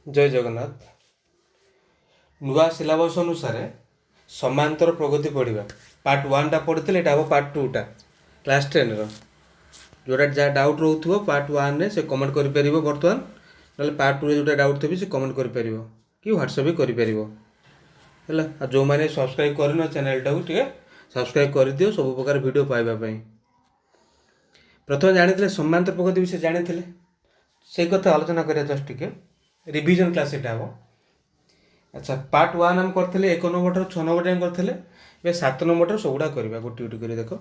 जय जगन्नाथ। नुआ सिलेबस अनुसार समांतर प्रगति पढ़ा पार्ट 1 पढ़ी ये हम पार्ट 2 क्लास 10 जोटा जहाँ डाउट रोथ पार्ट 1 से कमेंट कर बर्तमान ना पार्ट 2 जो डाउट थे कमेंट कर कि व्हाट्सएप भी कर जो मैंने सब्सक्राइब कर चैनल टाक सब्सक्राइब कर दियो सब प्रकार वीडियो पाइबापी। प्रथम जानी समांतर प्रगति विषय जानी से कथा आलोचना करिया जस्ट टिके रिविजन क्लास ये हम। अच्छा पार्ट 1 हम करते 1 नंबर ठार 6 नंबर जाए करते 7 नंबर ठार सबुड़ा करवा गोटी गोटी कर देख जो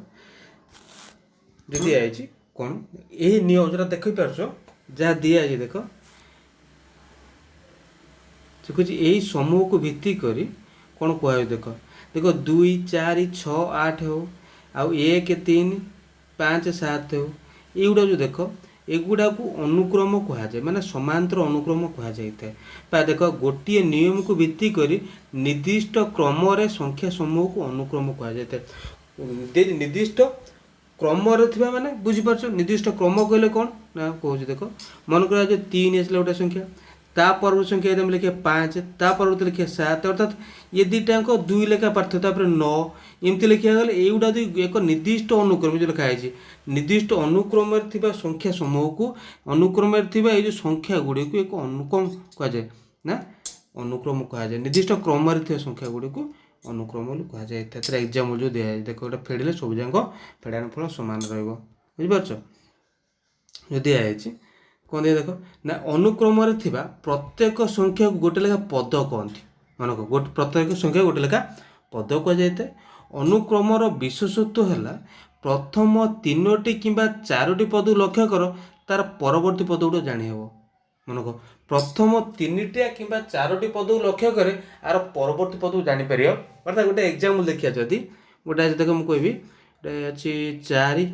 दिखाई कौन यही नियम जो देख पार्छ जहाँ दिखाई देख देखुच यही समूह को भित्ति करी कौन कह देख देख 2 4 6 8 हो आउ 1 3 5 7 हो युवा जो देख एगुड़ा को अनुक्रम कहुए माने समांतर अनुक्रम कहुए देख गोटे नियम को भित्ति करी निर्दिष्ट क्रम संख्या समूह को अनुक्रम कहुए निर्दिष्ट क्रम माने बुझीपार निर्दिष्ट क्रम कहले कौन ना कहूँ देख मन कर 3 आसला गोटे संख्या ता परवर्ती संख्या यदि लिखे 5 ता परवर्ती लिखे 7 अर्थात ये दुईटाक 2 लेखा पार्थक्य 9 एमती लिखा गले युवा एक निर्दिष्ट अनुक्रम जो लिखाई निर्दिष्ट अनुक्रम संख्या समूह को अनुक्रम ये जो संख्या गुड़ी को एक अनुक्रम कहुए ना अनुक्रम कहुए निर्दिष्ट क्रम संख्या गुड़ी को अनुक्रम कहुए। एग्जाम जो दिखाई देख गोटे फेड़े सब जाक फेड़ान फल सामान रुझिपार जो दिखाई कौन दिया देख ना अनुक्रम प्रत्येक संख्या को गोटे लेखा पद कहती मन को प्रत्येक संख्या गोटे लेखा पद कहुए। अनुक्रमर विशेषत्व है प्रथम 3टी कि 4टी पद लक्ष्य कर तार परवर्ती पद गुट जानीहब मन को प्रथम 3टा कि 4टी पद लक्ष्य करे आर परवर्ती पद को जापर अर्थात गोटे एग्जाम्पल देखिए जदि गोटे देख मुझे कहबी गोटे अच्छी 4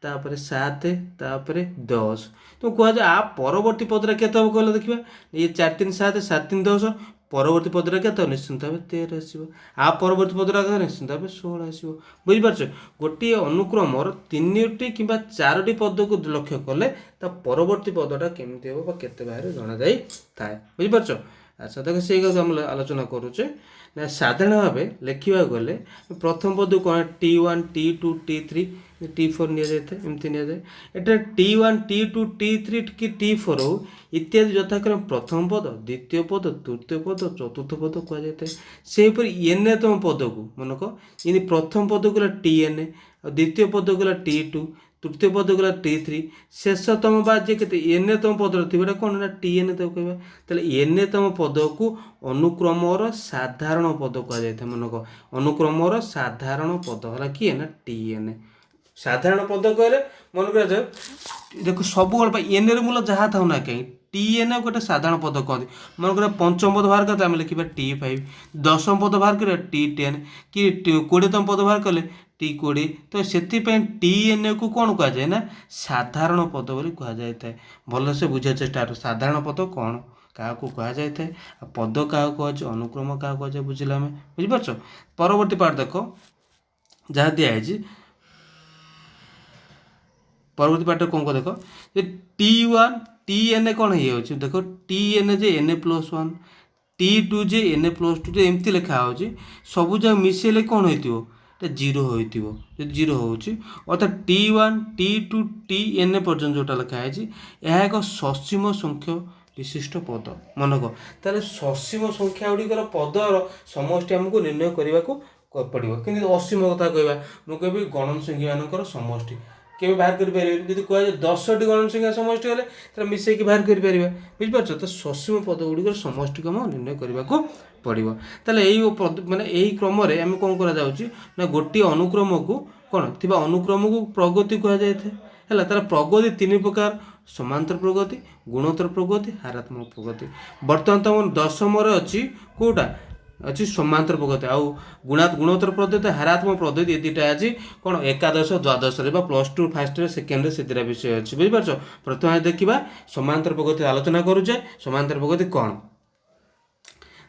तापर 7 तापर 10 तो कहुए आ परवर्ती पदरे के कहले देखिए ये 4 3 7 7 3 10 परवर्ती पदरे के निश्चिंत भाव 13 आसो आ परवर्ती पदर निश्चिंत भाव 16 आसो बुझीपार गोटे अनुक्रम 3टी कि 4टी पद को लक्ष्य कले परवर्ती पदटा केमती हम केते बाहर जना जाए था बुझीपार। अच्छा देख से आलोचना करुचे ना साधारण भाव लिखा गले प्रथम पद कौन T1 T2 T3 T4 नि जाए एमती नि जाए एटा T1 T2 T3 कि T4 हो इत्यादि यथाक्रम प्रथम पद द्वितीय पद तृतीय पद चतुर्थ पद कहुए से एनतम पद को मन को ये प्रथम पद गला TN द्वितीय पद गला T2 तृतीय पद गला T3 शेषतम बा जे के एनतम पद थी कौन ना TN तो कहवा तेल एनतम पद को अनुक्रमर साधारण पद कहुए मन को अनुक्रमर साधारण पद है किए ना TN साधारण पद कहले मन कर देख सब एन मूल जहाँ था ना कहीं TN गोटे साधारण पद कहते मन कर पंचम पद बाहर करते लिखा T5 दशम पद बाहर कर T10 कि 20तम पद बाहर कले T20 तो से TN को कौन कहुए ना साधारण पद बोली कहुए भल से बुझा चेष्टा साधारण पद कौन क्या कहुए पद क्या कहुए अनुक्रम क्या कहुए बुझे आम बुझीपार। परवर्ती पार्ट देख जहाँ दिखाई परवर्ती पार्ट कौन को देख T1 TN कौन हो देख TN जे N+1 T2 जे N+2 एमती लिखा हो सब जगह मिसेले कौन हो 0 हो 0 हो अर्थात T1 T2 TN पर्यटन जोटा लिखाई यह एक ससीम संख्या विशिष्ट पद मन को ताले ससीम संख्या गुड़िकर पदर समष्टि आमको निर्णय करने को पड़ो कि असीम कथा कहवा मुझे कह गणन संख्या मान समष्टि के बाहर करें जी कह 10टी गणन संख्या समष्टि हेल्ले तो मिसेक बाहर कर बुझीपार तो ससीम पद गुड़िकर समष्टि को आम निर्णय करने को पड़ो ताले माने यही क्रम आम कौन कर गोटे अनुक्रम को कौन थी अनुक्रम को प्रगति कहुए है तार प्रगति 3 प्रकार समांतर प्रगति गुणोत्तर प्रगति हारात्मक प्रगति बर्तमान तुम दशम अच्छी कौटा अच्छी समांतर प्रगति आउ गुणोत्तर पद्धति हारात्मक पद्धति ये दुटा आज कौन एकादश द्वादश +2 फास्ट सेकेंड से विषय अच्छी बुझीपार। प्रथम देखा समांतर प्रगति आलोचना करुचे समांतर प्रगति कौन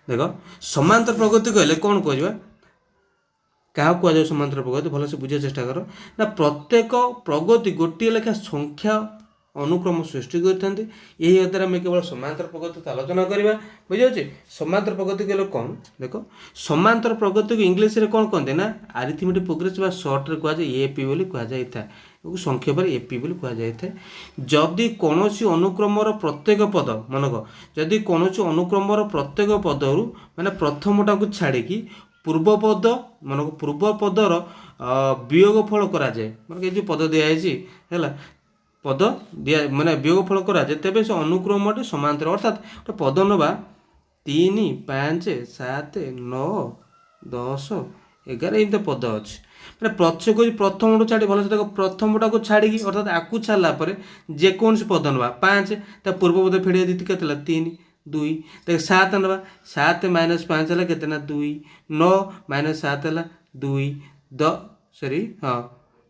देख समांतर प्रगति कहले कौन कह क्या कहुए समांतर प्रगति भल से बुझा चेष्टा कर ना प्रत्येक प्रगति गोटे लेखा संख्या अनुक्रम सृष्टि करते। यही द्वारा आम केवल समांतर प्रगति आलोचना करवा बुझे। समांतर प्रगति कहले कौन देख समांतर प्रगति को इंग्लीश रे कौन कहते ना आरिथमेटिक प्रोग्रेस बा सर्ट रे कह जाए एपी बोली कह जाए था संक्षेप एपी बोली कह जाए था। जदि कौन अनुक्रमर प्रत्येक पद मनक जदि कौन अनुक्रमर प्रत्येक पदरु माने प्रथमटा को छाड़ी पूर्व पद मन पूर्व पदर वियोग फल कराए मन ये जो पद दिखाई है पद दिया माने वियोग फल कराए तेज से अनुक्रम समांतर अर्थात गोटे पद नवा 3 5 7 9 10 11 एमती पद अच्छे मैंने प्रत्येक प्रथम छाड़ी भल से प्रथमटा को छाड़ी अर्थात आकु छाड़ा जेकोसी पद नवा 5 पूर्व पद फेड़ दी के 3 2 देख 7 नवा 7 -5 है के 2 9 -7 है 2 10 सरी हाँ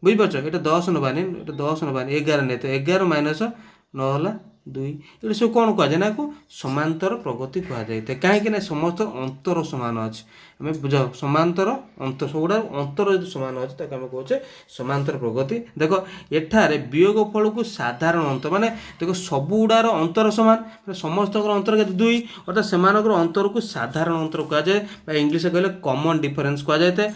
बुझीपार ये 10 नबानी 10 नबानी 11 नहीं तो 11 माइनस 9 है 2 ये सब कौन कहुए ना को समांतर प्रगति कहुए कहीं समस्त अंतर सामान अच्छे आम बुझ समांतर अंतर सबुड़ा अंतर जो सामान अच्छे आम कहे समांतर प्रगति देख एठार वियोग फल को साधारण अंतर माने देख सबुड़ार अंतर सामान समस्त अंतर के 2 अर्थात से अंतर को साधारण अंतर कहुए इंग्लीश कहले कॉमन डिफरेंस कहुए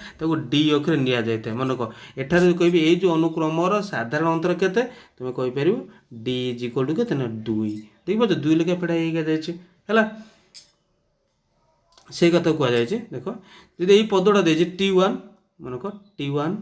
डी अक्षर नि जाए मन कह एठार कह ये जो अनुक्रमर साधारण अंतर के तुम कहीपर डी इज इक्वल टू के 2 देखिए 2 लेखा फेड़ा है से कथा कहुए देख जब ये पदटा दे T1 मनक T1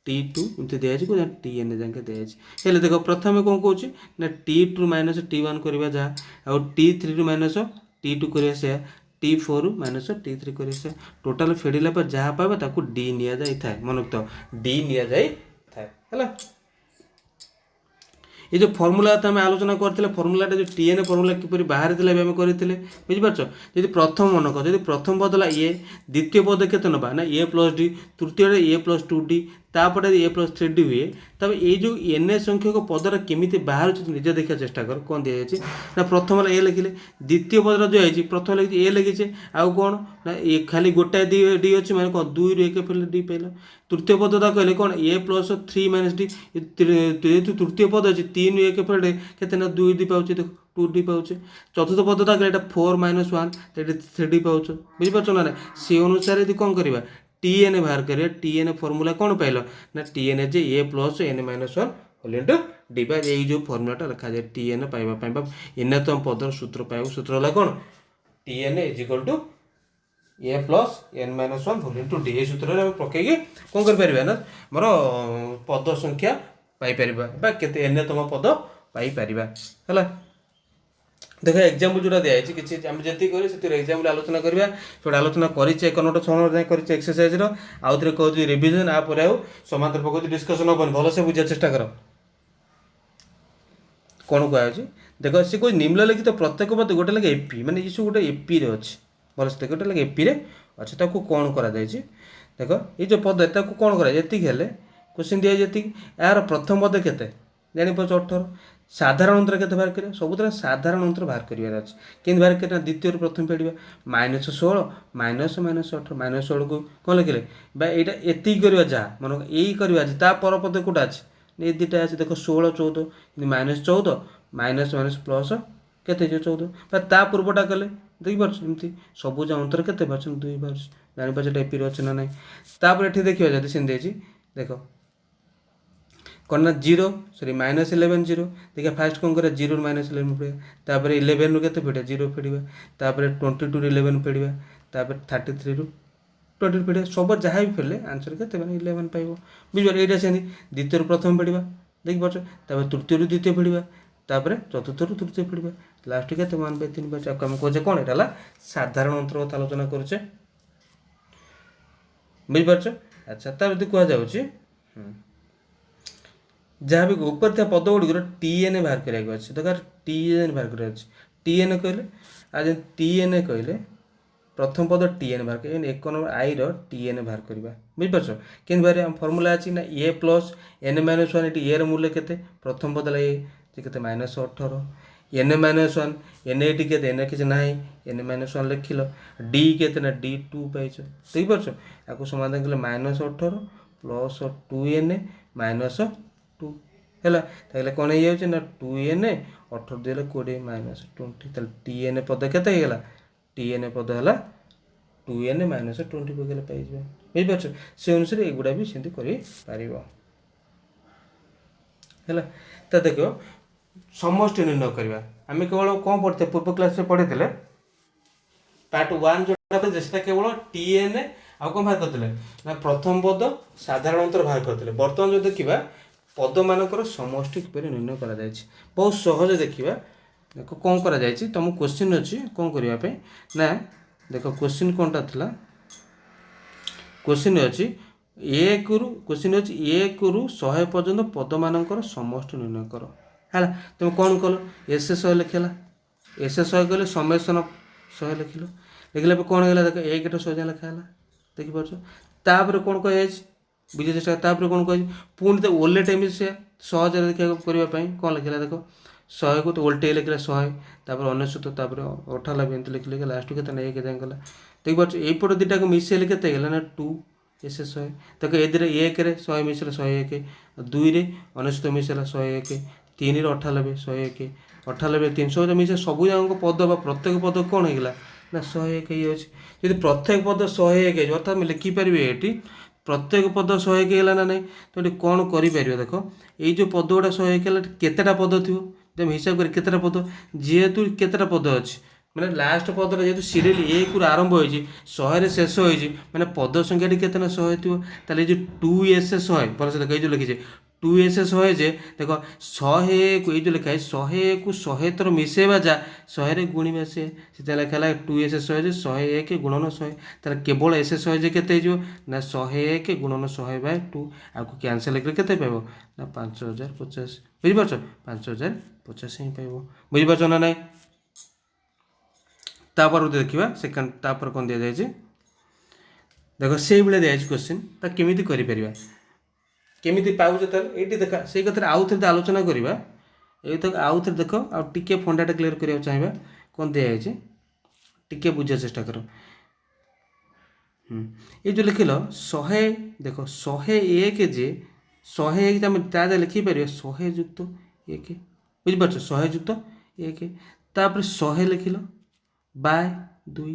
T2 एमती दिखाई TN जाके दिखाई देख प्रथम कौन कौच ना T2 माइनस T1 करवा जहाँ आउ T3 माइनस T2 करवा से T4 माइनस T3 कर टोटाल फेड़ला पर जहाँ पाइबा ताकू D नि जाए मन तो D नि जाए है ये जो फर्मूला तो आम आलोचना करते फर्मूलाटा जो टीएन फर्मूला किपर बाहर आम करते बुझीपार जब प्रथम मन कह प्रथम पद ए द्वितीय पद के ना ना ए प्लस डी तृतीय ए प्लस 2D तापर ए प्लस 3D हुए तब ये जो एन संख्यक पदर केमी बाहर निजे देखा चेष्टा कर कौन दिखाई ना प्रथम ए लिखिले द्वितीय पदर जो है प्रथम लिखी ए लिखीचे आउ कौन ना ये खाली गोटाए डी अच्छे मैंने कौन 2 रू 1 फेल डी पाइल तृतीय पदटा कहले कौन ए प्लस 3 माइनस डी जेहतु तृतीय पद अच्छे 3 रू 1 फेल के 2 डी पाचे देख 2D पाचे चतुर्थ पदटा कहले 4 - 1 3D पाच बुझीपार ना से अनुसार यदि कौन करवा TN बाहर करें TN फर्मूला कौन पाइल ना TN जे ए plus n - 1 whole into D by ये जो फर्मूलाटा लिखा जाए TN पाइबा एने तो पदर सूत्र पाइब सूत्र है कौन TN is equal to a plus n - 1 whole into d सूत्र पकईकि कौन कर ना मोर पद संख्या पाइपर केते एने तुम पद पाइपर है देख एग्जाम्पल जोड़ा दिखाई किसी आम जी कर एग्जाम्पल आलोचना करवा थोड़ा आलोचना करें 1 नोट 6 नोट कर एक्सरसाइज आउ थे कहूँ रिविजन आपर आउ समांतर प्रगति डिस्कसन हेन भल से बुझा चेष्टा कर कौन कहुच्छे देख सी कह निम्नलिखित प्रत्येक पद गोटे लगे एपी माने ये सब गोटे एपी रे अच्छे भल से गोटे लगे एपी रे अच्छे ताको कौन करा देख ये जो पद ताको कौन करा जी हेले क्वेश्चन दिया जी यार प्रथम पद के जापार 18 साधारण अंतर के बाहर करें सब साधारण अंतर बाहर करार अच्छे कि बाहर कर द्वितीय प्रथम फेड़ा -16 माइनस -18 -16 को कौन लिखे यहाँ एति करवा जहाँ मन यही करवा तापर पद कौटा अच्छे ये दुटा अच्छे देख 16 14 -14 माइनस माइनस प्लस के 14 ता पूर्वटा कले देखिए सब अंतर के 2 बार जापार एपी अच्छे ना ना तापर ये देखिए जब सेमती देख कौन ना 0 सॉरी -11 0 देखिए फास्ट कौन कर 0 -11 फेड़ा तापर 11 रू के फेड़ा 0 फेड़ा तापर 22 रू 11 फेड़ा तापर 33 रू 20 फेड़ा सब जहाँ भी फेले आंसर के 11 पाइब बुझे यहाँ से द्वितीय प्रथम फेड़ा देखिए तापर तृतीय रू द्वितीय फेड़ा तापर चतुर्थ रू तृतीय फेड़ा लास्ट के 1/3 पाच आम कहे कौन यहाँ साधारण अंतर कथ आलोचना करुचे बुझीपार अच्छा तार कहुच्छे जहाँ भी ऊपर था पद गुड़ TN बाहर कराया अच्छे दरकार TN बाहर कराया TN कहले आज TN कहले प्रथम पद TN बाहर कर 1 नंबर आई TN बाहर करवा बुझीपार कि बाहर फर्मूला अच्छी ना ए प्लस n - 1 ये ए मूल्य के प्रथम पद ए के -18 n - 1 n ये के किसी ना n - 1 लिखिल डी के ना D2 पाइच देखिपार आपको समाधान कले -18 + 2n - 2 है ताहले कौन हो जाए ना 2n 18 दिले 20 माइनस 20 ताहले tn पद केते हेगला tn पद है 2n माइनस 20 पकड़े पाई बुझिपार से अनुसार एगुड़ा भी सेमती कर तो देख समष्टि निर्णय करवा आम केवल कौन पढ़ते पूर्व क्लास पढ़ी पार्ट 1 जो केवल tn आ कौन बाहर करते ना प्रथम पद साधारणतर बाहर करते बर्तमान जो देखा पद मानकर समष्टि किपर निर्णय करा बहुत सहज देखा देख कौन करा तुम क्वेश्चन अच्छी कौन करने ना देख क्वेश्चन कौन टा था क्वेश्चन अच्छी क्वेश्चन अच्छी 1 ରୁ 100 पर्यंत पद मानकर समष्टि निर्णय कर है तुम कौन कल एस 100 लिखला एस 100 कले समेसन 100 लिखल लिखला कौन है देख 1 ଠୁ 100 लिखा है देखिपार तापर कौन कह बुझे चेष्टा तापर कौन कह पुणी तो ओल्टे टाइम से सहज देखा करने कौन लिखला देख 100 को तो ओल्टे लिखला 100 तापर 99 तापर 98 एमती लिख लिखा लास्ट के एक गला देखिपार यपट दुटा को मिसेल के ना 2 एस 100 तक ए 1 रे 100 मिसेला 101 2 रे 99 मिसेला 101 3 रे 98 101 98 300 मिसे सब जाक पद प्रत्येक पद कौन होगा ना 101 ये जब प्रत्येक पद 101 अर्थात मैं लिखिपारे ये प्रत्येक पद 101 है ना नहीं तो ये कौन कर देख ये जो पद गुड़ा 101 है केतेटा पद थी जब हिसाब कर केतेटा पद जेहेतु केतेटा पद अच्छी मैंने लास्ट पद जेहतु सीरियल 1 ରୁ आरंभ हो 100 शेष हो मैंने पद संख्या केते ना 100 थी ताले जो 2s 100 भलसे देख जो लिखी 2s 100 जे देख 101 ये जो लिखा है 101 को 100 थर मिसेवा जा 100 रे गुणिबा से लिखा है 2s 100 जे 101 गुणन 100 तार केवल s 100 जे केते जो ना 101 गुणन 100/2 आपको कैंसिल करके केते पाइबो ना 5050 बुझि पारछ 5050 ही पाइबो बुझि पारछ ना नहीं तापर देखा सेकेंड तापर कौन दि जाए देख से भाई दिखाई क्वेश्चन तो केमी कर केमी पाऊे ये देखा से कथा आउ थे आलोचना करवा ये तो आउ थे देख आगे फंडाटा क्लीयर करने चाहिए कौन दिखाई टी बुझा चेष्टा कर ये जो लिखल 100 देख 101 जे 101 ता लिखिपर 100 युक्त 1 बुझिपार 100 युक्त 1 तापर 100 लिखिल बाय 2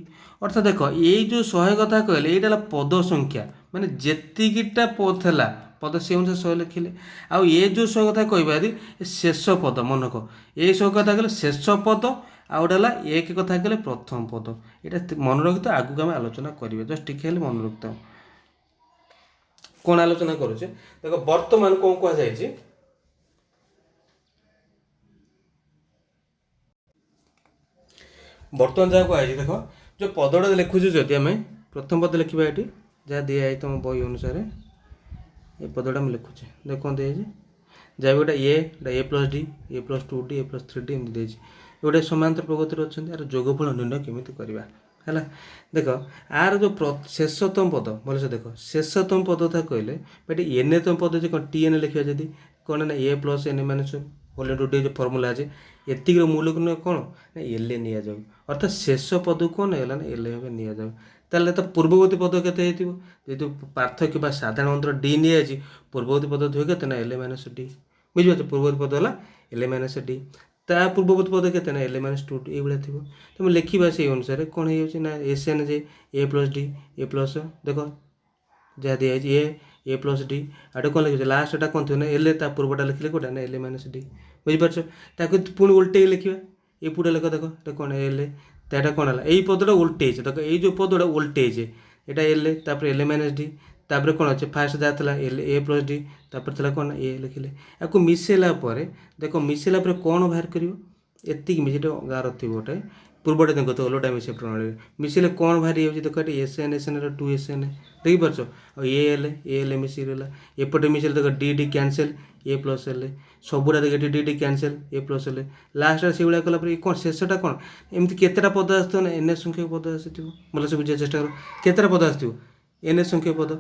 अर्थात देख ये जो 100 कथा कहले ये पद संख्या माने जेतिकिटा पद थला पद से अनुसार 100 लिखिले आ ये जो 100 कथा कहबा शेष पद मनक ये 100 कथा कहले शेष पद आउटा एक कथा कहले प्रथम पद ये मन रखित आगू आम आलोचना करेंगे जस्ट टिके मन रखित कौन आलोचना करुचे देख वर्तमान कौन कहुई बर्तमान जहाँ कहुई देख जो पदटा लिखुचे जदि आम प्रथम पद लिखा ये जहाँ दिखाई तुम बही अनुसार ये पदटा मुझे लिखुचे देख कौन दिखाई जहाँ गोटे A plus D A plus 2d A plus 3d एमती देती गोटे समांतर प्रगति अच्छा यार जोगफल निर्णय केमी करवा है देख आर जो शेषतम पद भलसे देख शेषतम पद था कहले बट एनतम पद जो टी एन लिखा जदि कौन ना A plus N minus whole into D जो फर्मूला अच्छे एतिक मूल्य कौन ना एल ए नि जाऊ अर्थात शेष पद कौन है ना एल ए नि जाऊ ताले तो पूर्ववर्ती पद केते जेहतु पार्थक्य बा साधारण अंतर डी नि पूर्ववर्ती पद थे के एल ए माइनस डी बुझे पूर्ववर्ती पद है एल ए माइनस डी ता पूर्ववर्ती पद के एल ए माइनस 2 ये भाया थी तुम लिखा से अनुसार कौन हो ना s n j A plus D A plus देख जहाँ दिखाई ए प्लस डी आटे कौन लिखे लास्टा कौन थी ना एल ए पूर्वटा लिखले कौटा ना एल ए माइनस डी बुझिपार ताकि पुणी उल्टे लिखा ये पुटा लिख देख कौन एल ए तो कौन है यही पदटा उल्टे देख ये जो पदटा उल्टे यहाँ L A L A minus D तापर कौन अच्छे फास्ट जहाँ था एल ए प्लस डी तापर था कौन ए लिखिले आपको मिसेला देख मिसेला कौन बाहर कर एतिक मिसे गार थी गोटे पूर्वटे देख तो ओलोटा मिसे प्रणाली मिसेले कौन बाहरी जाऊँगी देख ये एस एन 2 एस एन देखिपार ए एल मिसेला एपटे मिसेल देख D D cancel A plus L सबुरा देख D D cancel A plus L last से भाया कलापर कौन शेषटा कौन एमती केतेटा पद आसो ना एन संख्यक पद आसो भलसे बुझा चेष्टा कर केतेटा पद आसो एन संख्यक पद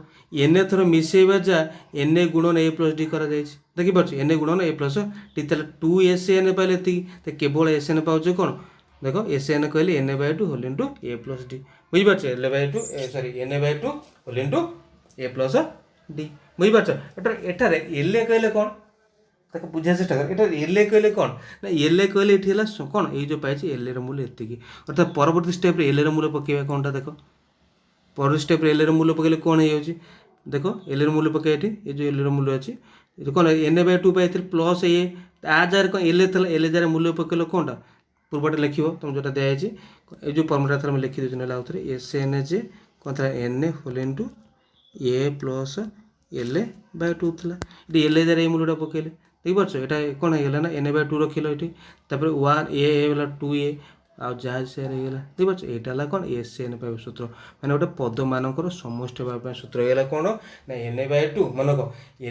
एन थर मिसेवा जा एन ए गुणन ए प्लस डी कर देखिपार एन ए गुणन A plus T 2 S N पाइले तो केवल एस एन पाचे कौन देख एस एन कहले N A by 2 whole into A plus D बुझिपार L A by 2 sorry N A by 2 whole into A plus D बुझिपार एठार एल ए कहले कौन ତାକୁ ବୁଝିବା ଚେଷ୍ଟା କର। ଏଇଟା ଏଲ୍ ଏ କହିଲେ କ'ଣ ନା ଏଲ୍ ଏ କହିଲେ ଏଠି ହେଲା କ'ଣ ଏଇ ଯେଉଁ ପାଇଛି ଏଲ୍ ଏର ମୂଲ୍ୟ ଏତିକି। ଅର୍ଥାତ୍ ପରବର୍ତ୍ତୀ ଷ୍ଟେପ୍ରେ ଏଲ୍ ଏର ମୂଲ୍ୟ ପକାଇବା କ'ଣଟା ଦେଖ, ପରବର୍ତ୍ତୀ ଷ୍ଟେପ୍ରେ ଏଲ୍ ଏର ମୂଲ୍ୟ ପକାଇଲେ କ'ଣ ହେଇଯାଉଛି ଦେଖ, ଏଲ୍ ଏର ମୂଲ୍ୟ ପକାଇବା ଏଠି ଏ ଯେଉଁ ଏଲ୍ ଏର ମୂଲ୍ୟ ଅଛି କ'ଣ n/2 ପାଇଥିଲି ପ୍ଲସ୍ ଏ ଆ ଜାଗାରେ କ'ଣ ଏଲ୍ ଏ ଥିଲା, ଏଲ୍ ଏ ଜାଗାରେ ମୂଲ୍ୟ ପକାଇଲେ କ'ଣଟା ପୂର୍ବଟା ଲେଖିବ ତୁମ ଯେଉଁଟା ଦିଆଯାଇଛି এই ଯେଉଁ ଫର୍ମୁଲା ଥରେ ମୁଁ ଲେଖିଦେଉଛି ନହେଲେ ଆଉ ଥରେ SN/J କ'ଣ ଥିଲା NA whole into A plus LA/2 ଥିଲା। ଏଠି LA ଜାଗାରେ ଏଇ ମୂଲ୍ୟଟା ପକାଇଲେ ଦେଖିପାରୁଛ ଏଇଟା କ'ଣ ହେଇଗଲା ନା NA/2 ରଖିଲ ଏଠି, ତାପରେ 1 A ହେଲା 2A ଆଉ ଯାହା ସେୟାର ହେଇଗଲା ଦେଖିପାରୁଛ। ଏଇଟା ହେଲା କ'ଣ SN ପାଇବା ସୂତ୍ର, ମାନେ ଗୋଟେ ପଦମାନଙ୍କର ସମଷ୍ଟି ପାଇବା ପାଇଁ ସୂତ୍ର ହେଇଗଲା କ'ଣ ନା NA/2 ମନେକ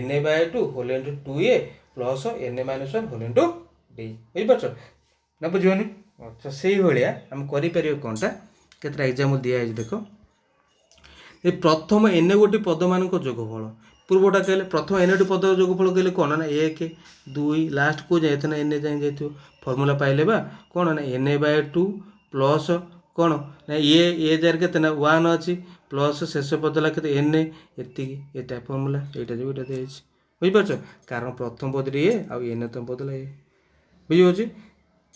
NA/2 whole into 2A plus NA-1 whole into D ବୁଝିପାରୁଛ ନା ବୁଝିବନି। ଆଚ୍ଛା ସେଇଭଳିଆ ଆମେ କରିପାରିବା କ'ଣଟା, କେତେଟା ଏକ୍ଜାମ୍ପଲ୍ ଦିଆହେଇଛି ଦେଖ। ଏ ପ୍ରଥମ ଏନ୍ ଗୋଟି ପଦମାନଙ୍କ ଯୋଗଫଳ, ପୂର୍ବଟା କହିଲେ ପ୍ରଥମ ଏନ୍ ଗୋଟି ପଦର ଯୋଗଫଳ କହିଲେ କ'ଣ ନା 1 2 ଲାଷ୍ଟ କେଉଁ ଯାଇଥିବ ନା NA ଯାଏଁ ଯାଇଥିବ। ଫର୍ମୁଲା ପାଇଲେ ବା କ'ଣ ନା NA/2 ପ୍ଲସ୍ କ'ଣ ନା ଏ ଜାଗାରେ କେତେ ନା 1 ଅଛି ପ୍ଲସ୍ ଶେଷ ପଦ ହେଲା କେତେ NA ଏତିକି, ଏଇଟା ଫର୍ମୁଲା, ଏଇଟା ଯେଉଁ ଏଇଟା ଦିଆଯାଇଛି ବୁଝିପାରୁଛ। କାରଣ ପ୍ରଥମ ପଦରେ ଏ ଆଉ Nତମ ପଦ ହେଲା ଏ, ବୁଝିପାରୁଛି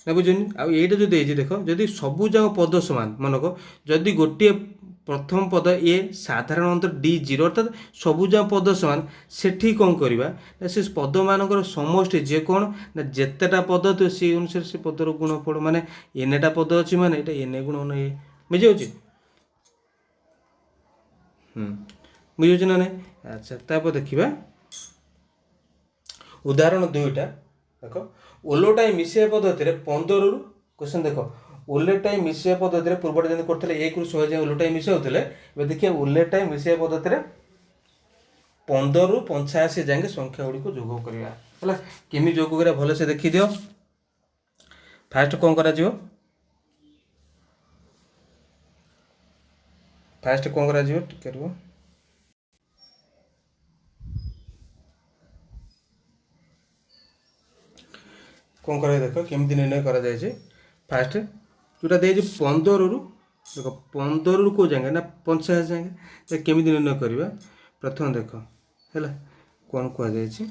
ନା ବୁଝୁନି। ଆଉ ଏଇଟା ଯଦି ଦେଇଛି ଦେଖ, ଯଦି ସବୁ ଯାକ ପଦ ସମାନ ମନେକ ଯଦି ଗୋଟିଏ ପ୍ରଥମ ପଦ ଏ ସାଧାରଣ ଅନ୍ତର D0 ଅର୍ଥାତ୍ ସବୁ ଯାକ ପଦ ସମାନ, ସେଠି କ'ଣ କରିବା ନା ସେ ପଦମାନଙ୍କର ସମଷ୍ଟି ଯେ କ'ଣ ନା ଯେତେଟା ପଦ ଥିବ ସେଇ ଅନୁସାରେ ସେ ପଦର ଗୁଣଫଳ, ମାନେ NAଟା ପଦ ଅଛି ମାନେ ଏଇଟା NA ଗୁଣନ ଏ, ବୁଝିଯାଉଛି ବୁଝିଯାଉଛି ନା ନାହିଁ। ଆଚ୍ଛା ତାପରେ ଦେଖିବା ଉଦାହରଣ 2ଟା ଦେଖ। ଓଲଟାଇ ମିଶିବା ପଦ୍ଧତିରେ 15ରୁ କ୍ୱେଶ୍ଚନ୍ ଦେଖ, ଓଲଟାଇ ମିଶିବା ପଦ୍ଧତିରେ ପୂର୍ବଟା ଯେମିତି କରିଥିଲେ 1ରୁ 100 ଯାଏଁ ଓଲଟାଇ ମିଶାଉଥିଲେ, ଏବେ ଦେଖିବା ଓଲଟାଇ ମିଶିବା ପଦ୍ଧତିରେ 15ରୁ 85 ଯାଏଁ ସଂଖ୍ୟା ଗୁଡ଼ିକୁ ଯୋଗ କରିବା ହେଲା। କେମିତି ଯୋଗ କରିବା ଭଲସେ ଦେଖିଦିଅ। ଫାଷ୍ଟ କ'ଣ କରାଯିବ, ଟିକେ ରୁହ। କ'ଣ କରାଯାଏ ଦେଖ, କେମିତି ନିର୍ଣ୍ଣୟ କରାଯାଇଛି। ଫାଷ୍ଟ ଯେଉଁଟା ଦେଇଛି 15ରୁ ଦେଖ, 15ରୁ କେଉଁ ଯାଏଁ ନା 85 ଯାଏଁ କେମିତି ନିର୍ଣ୍ଣୟ କରିବା। ପ୍ରଥମେ ଦେଖ ହେଲା କ'ଣ କୁହାଯାଇଛି,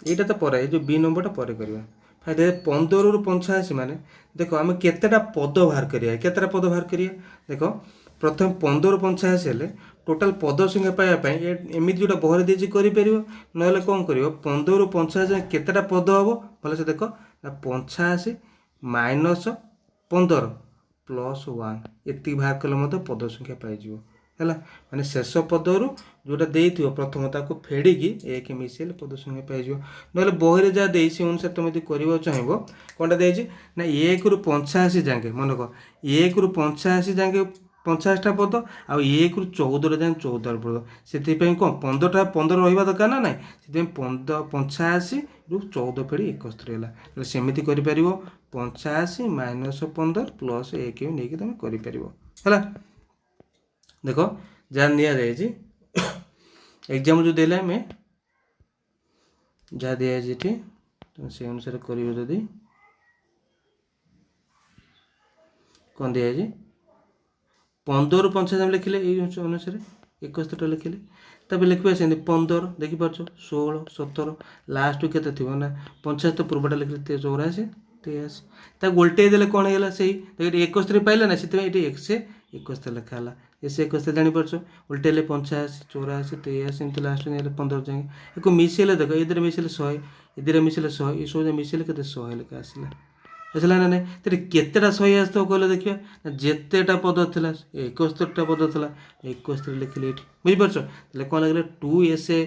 ଏଇଟା ତ ପରେ, ଏଇ ଯେଉଁ B ନମ୍ବରଟା ପରେ କରିବା। ଫାଷ୍ଟ 15ରୁ 85 ମାନେ ଦେଖ ଆମେ କେତେଟା ପଦ ବାହାର କରିବା, କେତେଟା ପଦ ବାହାର କରିବା ଦେଖ। ପ୍ରଥମେ 15ରୁ 85 ହେଲେ ଟୋଟାଲ୍ ପଦ ସଂଖ୍ୟା ପାଇବା ପାଇଁ ଏମିତି ଯେଉଁଟା ବହରେ ଦେଇଛି କରିପାରିବ, ନହେଲେ କ'ଣ କରିବ 15ରୁ 85 ଯାଏଁ କେତେଟା ପଦ ହେବ ଭଲସେ ଦେଖ ନା 85 ମାଇନସ୍ 15 ପ୍ଲସ୍ 1 ଏତିକି ବାହାର କଲେ ମଧ୍ୟ ପଦ ସଂଖ୍ୟା ପାଇଯିବ ହେଲା। ମାନେ ଶେଷ ପଦରୁ ଯେଉଁଟା ଦେଇଥିବ ପ୍ରଥମ ତାକୁ ଫେଡ଼ିକି 1 ମିଶାଇଲେ ପଦ ସଂଖ୍ୟା ପାଇଯିବ। ନହେଲେ ବହିରେ ଯାହା ଦେଇଛି ସେ ଅନୁସାରେ ତୁମେ ଯଦି କରିବାକୁ ଚାହିଁବ, କ'ଣଟା ଦେଇଛି ନା 1ରୁ 85 ଯାଏଁ ମନେକ 1ରୁ 85 ଯାଏଁ 50ଟା ପଦ ଆଉ 1ରୁ 14 ଯାଏଁ 14ଟା ପଦ। ସେଥିପାଇଁ କ'ଣ 15 ରହିବା ଦରକାର ନା ନାହିଁ, ସେଥିପାଇଁ 85ରୁ 14 ଫେଡ଼ି 71 ହେଲା। ସେମିତି କରିପାରିବ 85 ମାଇନସ୍ 15 ପ୍ଲସ୍ 1 ନେଇକି ତୁମେ କରିପାରିବ ହେଲା। ଦେଖ ଯାହା ନିଆଯାଇଛି ଏକ୍ଜାମ୍ ଯେଉଁ ଦେଲେ ଆମେ ଯାହା ଦିଆଯାଇଛି ଏଠି ତୁମେ ସେ ଅନୁସାରେ କରିବ। ଯଦି କ'ଣ ଦିଆଯାଇଛି 15ରୁ 85 ଲେଖିଲେ ଏଇ ଅନୁସାରେ 71ଟା ଲେଖିଲେ, ତାପରେ ଲେଖିବା ସେମିତି 15 ଦେଖିପାରୁଛ 16 17 ଲାଷ୍ଟକୁ କେତେ ଥିବ ନା 85 ତ ପୂର୍ବଟା ଲେଖିଲେ 84 83, ତାକୁ ଓଲଟେଇ ଦେଲେ କ'ଣ ହେଇଗଲା ସେଇ 71 ପାଇଲା ନା, ସେଥିପାଇଁ ଏଠି 171 ଲେଖା ହେଲା। 171 ଜାଣିପାରୁଛ, ଓଲଟେଇଲେ 85 84 83 ଏମିତି ଲାଷ୍ଟ ନେଇଗଲେ 15 ଯାଏଁ। ଏକୁ ମିଶାଇଲେ ଦେଖ, ଏଥିରେ ମିଶାଇଲେ 100, ଏଥିରେ ମିଶାଇଲେ 100, ଏ ସବୁ ମିଶାଇଲେ କେତେ 100 ଲେଖା ଆସିଲା, ଆସିଲା ନା ନାହିଁ। ତେବେ କେତେଟା 100 ଆସିଥିବ କହିଲେ ଦେଖିବା ନା, ଯେତେଟା ପଦ ଥିଲା 71ଟା ପଦ ଥିଲା 71 ଲେଖିଲେ ଏଇଠି ବୁଝିପାରୁଛ। ତାହେଲେ କ'ଣ ଲାଗିଲା 2SA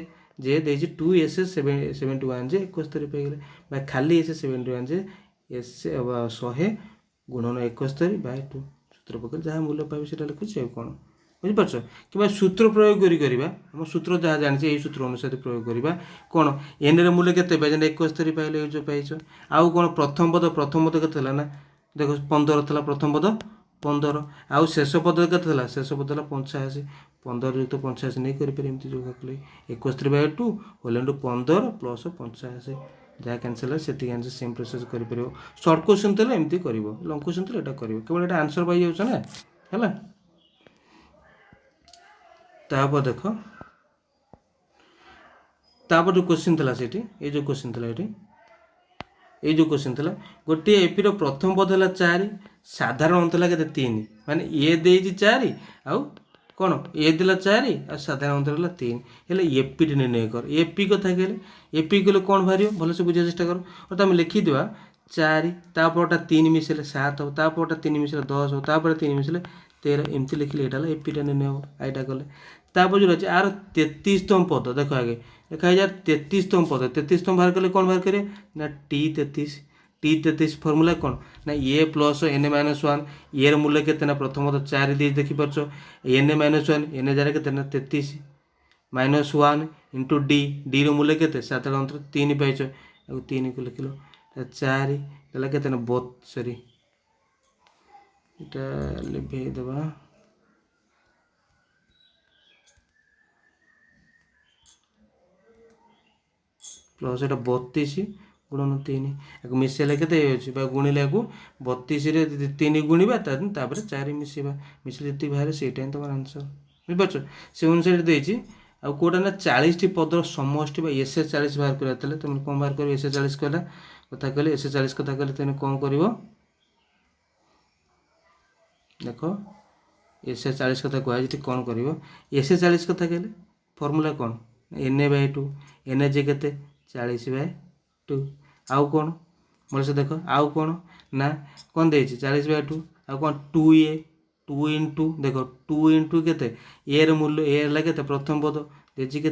ଯେ ଦେଇଛି 2SA 71 ଯେ 71 ପାଇଗଲେ, ବା ଖାଲି SA 71 ଯେ SA 100 ଗୁଣନ 71/2 ସୂତ୍ର ପକାଇଲେ ଯାହା ମୂଲ୍ୟ ପାଇବେ ସେଇଟା ଲେଖୁଛି ଆଉ କ'ଣ ବୁଝିପାରୁଛ। କିମ୍ବା ସୂତ୍ର ପ୍ରୟୋଗ କରିବା, ଆମ ସୂତ୍ର ଯାହା ଜାଣିছে ଏଇ ସୂତ୍ର ଅନୁସାରେ ପ୍ରୟୋଗ କରିବା। କ'ଣ NR ମୂଲ୍ୟ କେତେ ପାଇଛ ନା 71 ପାଇଲେ ଏଇ ଯେଉଁ ପାଇଛ। ଆଉ କ'ଣ ପ୍ରଥମ ପଦ କେତେ ଥିଲା ନା ଦେଖ 15 ଥିଲା ପ୍ରଥମ ପଦ 15, ଆଉ ଶେଷ ପଦ କେତେ ଥିଲା, ଶେଷ ପଦ ହେଲା 85, 15 ଯୁକ୍ତ 85 ନେଇ କରିପାରିବେ ଏମିତି ଯୋଗ କଲେ 71/2 ହୋଲ୍ ଇଣ୍ଟୁ 15 ପ୍ଲସ୍ 85 ଯାହା କ୍ୟାନସଲ୍ ହେଲା ସେତିକି ଆନ୍ସର୍। ସେମ୍ ପ୍ରୋସେସ୍ କରିପାରିବ। ସର୍ଟ କ୍ୱେଶ୍ଚନ୍ ଥିଲେ ଏମିତି କରିବ, ଲଙ୍ଗ କ୍ୱେଶ୍ଚନ୍ ଥିଲେ ଏଇଟା କରିବ, କେବଳ ଏଇଟା ଆନ୍ସର୍ ପାଇଯାଉଛ ନା ହେଲା। ତାପରେ ଦେଖ, ତାପରେ ଯେଉଁ କ୍ୱେଶ୍ଚନ୍ ଥିଲା ସେଠି, ଏଇ ଯେଉଁ କ୍ୱେଶ୍ଚନ୍ ଥିଲା ଏଠି ये जो क्वेश्चन था गोटे एपी प्रथम पद है 4 साधारण अंत है के 3 माने ए दे 4 आउ कौन ए देला 4 आ साधारण अंतर है 3 हेले एपी टी निर्णय कर एपी कथा कहले एपी कहले कौन बाहर भल से बुझा चेष्टा कर और तुम लिखिदेवा 4 तापरटा 3 मिसेले 7 हो तापरटा 3 मिसेले 10 हो तापर 3 मिसेले 13 एमती लिखिले एटा एपी टा निर्णय हो आईटा कले तापर जो रही आर 33तम पद देख आगे देखा यार 33तम पद 33तम बाहर कले कौन बाहर करे ना टी33 फर्मूला कौन ना ए प्लस एन माइनस 1 ए मूल्य के प्रथम तो 4 दी देखिपार एन माइनस 1 एन जार के 33 माइनस 1 इंटू डी डी रूल्य के साधारण अंतर 3 पाइच 3 को लिखिल 4 के सॉरी इटा लिभे देवा प्लस एटा 32 गुणन 3 मिसेले के गुणिले को 32 3 गुणा तापर 4 मिसेबा मिसले जी बाहर से तुम आंसर बुझिपार से अनुसार देती आ कौटा ना 40 टी पदर समष्टि एस 40 बाहर कर तुम कौन बाहर कर एस 40 कहला कथा कहले एस 40 कथा कहले तुम कौन कर देख एस 40 कथा कहुए कौन कर एस 40 कथा कहले फर्मूला कौन NA/2 एन जे के 40/2 आउ कौन बोल से देख आउ कौन ना कौन दे 40/2 आउ कौन 2a 2 इंटू देख 2 इंटू के ए मूल्य ए है के प्रथम पद देची के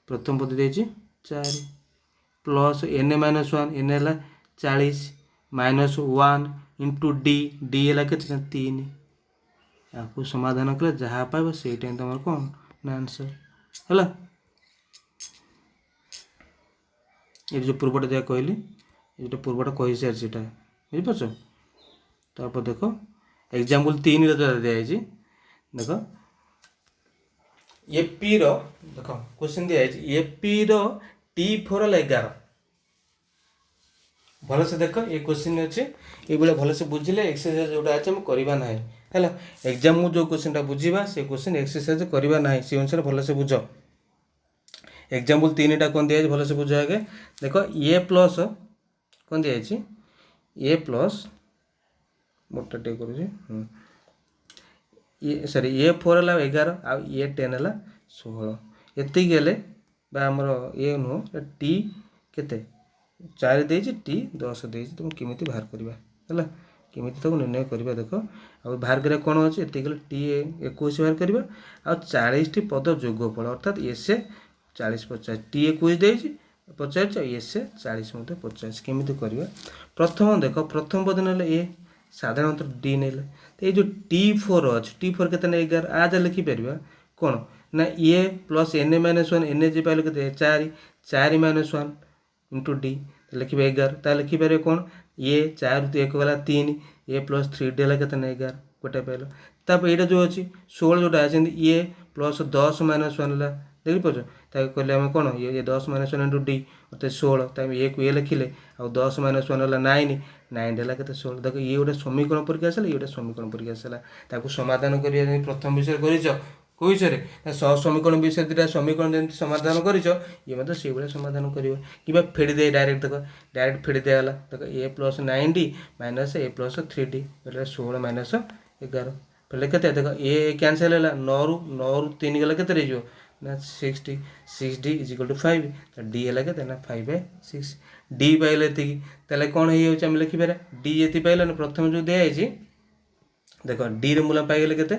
प्रथम पद देची 4 प्लस एन माइनस 1 एन है 40 माइनस 1 इंटू डी डी है के 3 आपको समाधान कले जहाँ पाइब से तुम कौन ना आंसर है ये जो पूर्वटा जहाँ कहली ये पूर्वटा कही सारी बुझिपार तापर देख एग्जाम्पल 3 दिखाई देख एपी देख क्वेश्चन दिखाई एपी T4 11 भल से देख ये क्वेश्चन अच्छे ये भल से बुझे एक्सरसाइज जोटा अच्छे हम करवा ना है एग्जाम जो क्वेश्चन बुझा से क्वेश्चन एक्सरसाइज करवा ना से अनुसार भल से बुझ एग्जाम्पल 3 कौन दिखाई भल से बुझ आगे देख ए प्लस कौन दिखाई ए प्लस मोटा टे कर सॉरी ए 4 है 11 आउ ए 10 है 16 ये आमर ये नुह टी के 4 देती टी 10 देती तुम केमी बाहर करवा है केमी तक निर्णय करवा देख आ बाहर करा कौन अच्छे ये टी 21 बाहर करवा आ 40 टी पद जोगफल अर्थात एस 40 50 टी 21 देती 50 एस 40 मत 50 केमी करवा प्रथम देख प्रथम पद ना ए साधारणतः डी ने ये जो T4 अच्छे T4 के 11 आज लिखिपर कौन ना A plus N minus 1 N जे पाइल के 4 माइनस 1 इंटू डी लिखे 11 लिखिपर कौन ए 4 1 गला 3 ए प्लस 3 डी है के 11 गोटे पाइल तापर यहाँ जो अच्छी 16 जोटा ए प्लस 10 माइनस 1 है देखिपार कहले आम कौन ये 10 माइनस 1 इंटू डी अर्थात 16 तब ए को ए लिखिले आ 10 माइनस 1 है 9 9 है के 16 देख ये गोटे समीकरण परीक्षा आसला ये गोटे समीकरण परीक्षा आसला समाधान कर प्रथम विषय कर कौ विषय सह समीकरण विषय दुटा समीकरण जमी समाधान कर से भाई समाधान कर कि फेड़ी दे डायरेक्ट देख डायरेक्ट फेड़ी देगला देख ए प्लस 9D माइनस ए प्लस 3D 16 माइनस 11 फिर के देख ए कैनसल है 9 रु 3 गला के ना 6D 6D is equal to 5 D है के 5/6 डी पाइल ये कौन हो लिखिपारे डी ये पाइल प्रथम जो दिखाई देख डी मूल्य पाइगले के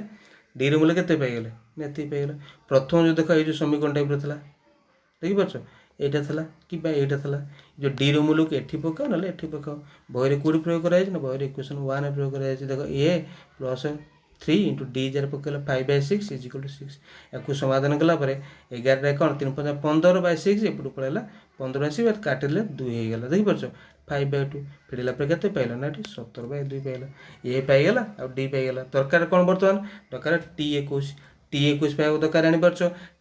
डी मूल्य के पाइगले ये पाइगले प्रथम जो देख ये समीकरण टाइप था देखिपार यहाँ था कि यहाँ जो डी मूल्य को एठी पकाओ ना एठी पकाओ बही कौटी प्रयोग कराई ना बही इक्वेशन 1 प्रयोग कराई देख ए प्लस 3 इंटू डी जार पकड़ा 5/6 इज इक्वल टू 6 या समाधान कलापर 11 कौन 3 15/6 एपटू पड़ेगा 15 काटिले 2 होगा देखिपार 5/2 फेड़ला पर के पाइल ना 17/2 पाइल ए पाइगला आ डी पाइगला दरकार कौन बर्तमान दरकार T21 पाइबा दरकार आनीपार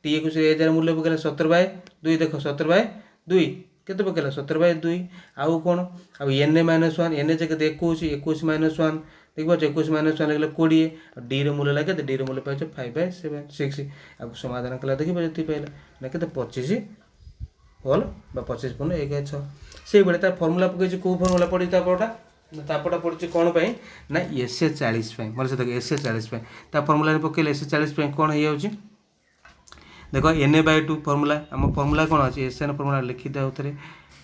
T21 ए जार मूल्य पकड़ा 17/2 देख 17/2 के पकड़ा 17/2 आउ कौन आउ एन माइनस 1 एन जगह 21 माइनस 1 देखिए 21 माइनस 1 लगे 20 डी मूल्य लगे डी मूल्य पाइछ 5/6 आपको समाधान कला देखिए पाइल ना के 25 होल 25 पूर्ण 1/6 से भाई तार फर्मूला पकई कौ फर्मूला पड़ी तापटा पड़ी कौन पाई ना एसए 40 भल से देख एसए 40 ता फर्मूला पकड़े एसए 40 कौन हो जाऊँगी देख Na/2 फर्मूला आम फर्मूला कौन अच्छे एसएन फर्मूला लिखी दे थे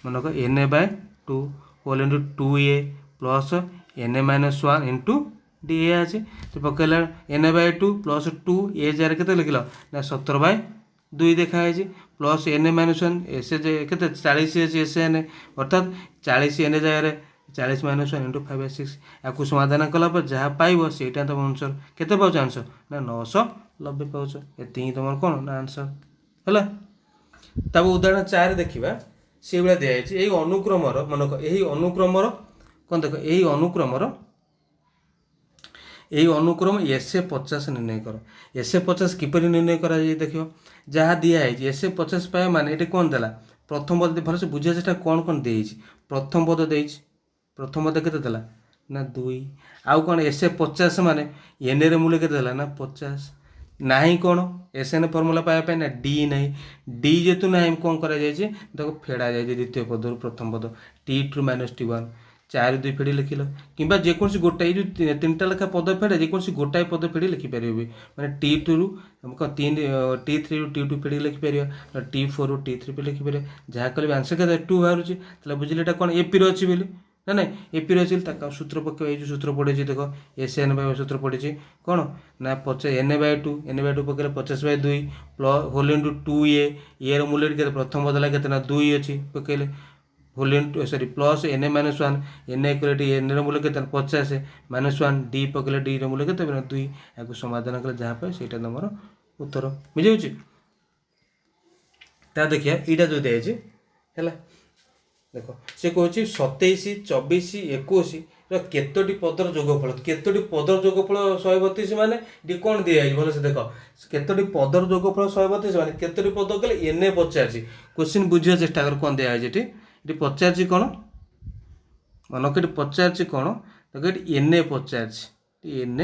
मनक Na/2 whole into 2a plus Na-1 into d a अच्छे तो पकड़ा Na/2 प्लस 2 ए जार के लिखल ना 17/2 देखाई प्लस Na-1 एस के 40 एस एन अर्थात 40 एन जगह 40 - 1 इंटू 5/6 या समाधान कलापर जहाँ पाइब से तुम आंसर केते पाउछ आंसर ना 990 पाउछ ये तुम कौन ना आंसर है। तब उदाहरण 4 देखा से भाया दिखाई यही अनुक्रमर मनक यही अनुक्रमर कौन देख यही अनुक्रम एसए 50 निर्णय कर एसए 50 किपर निर्णय कर देख जहाँ दिखाई एसए 50 पाए माने ये कौन देला प्रथम पद भल से बुझा चेष्टा कौन कौन दे प्रथम पद दे प्रथम पद के ना 2 आउ कौन एसए 50 माने एन रे मूल्य के ना 50 नहीं कौन एस एन फर्मूला पाइबा ना डी नहीं डी जेतु ना कौन कर फेड़ा जाए द्वितीय पद प्रथम पद T2 - T1 4 2 फेड़ी लिखिल कि जेकोसी गोटाए जो 3टा लेखा पद फेड़े जेकोसी गोटाए पद फेड़ी लिखिपर मैंने T2 रु 3 T3 रु T2 फेड़ी लिखिपर T4 रु T3 पे लिखिपर जहाँ कल आंसर के 2 बाहर बुझे कौन एपी रही बोली ना ना एपी रही सूत्र पक्ष ये सूत्र पड़े देख एस एन बाय सूत्र पड़े कौन ना Na/2 पकड़े 50/2 plus whole into 2a a मूल्य के प्रथम बदला के 2 अच्छी पकड़े whole into sorry plus Na-1 Na equal n मूल्य के 50 -1 डी पकड़े डी मूल्य के 2 या समाधान कले जहाँ पाए से तुम उत्तर बुझे देखिए यहाँ जो दिखाई है देख से कौन 27 24 21 केतोटी पदर जोगफल केतोटी पदर जोगफल 132 माने ये कौन दिखाई भल से देख केतोटी पदर जोगफल 132 माने केतोटी पद कले एन पचार क्वेश्चन बुझा चेष्टा कर कौन दिखाई ये पचार कौन मनक ये पचार कौन देख ये एन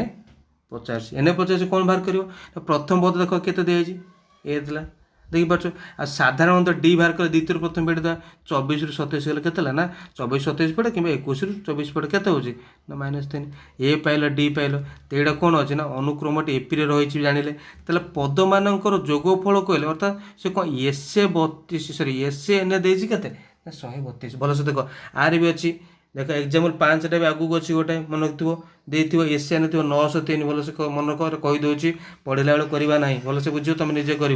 पचार कौन बाहर कर प्रथम पद देख के दिखाई ए देखिए आ साधारणतः डी बाहर कर द्वितीय प्रथम पेड़ 24 रु 27 गले के ना 24 27 पड़े कि 21 रु 24 पड़े के ना -3 ए पाइल डी पाइल तो यहाँ कौन अच्छे ना अनुक्रम एपी रही जानिले पद मानकर जोगफल कहले अर्थात से कौन एसए 32 सॉरी एसए एन देती के 132 भल से देख आर भी अच्छी देख एग्जाम्पल 5 भी आगू अच्छी गोटे मन रखिए एस एन थी 903 भल से मन कर कहीदे पढ़ला बेले करवा ना भल से बुझ तुम निजे कर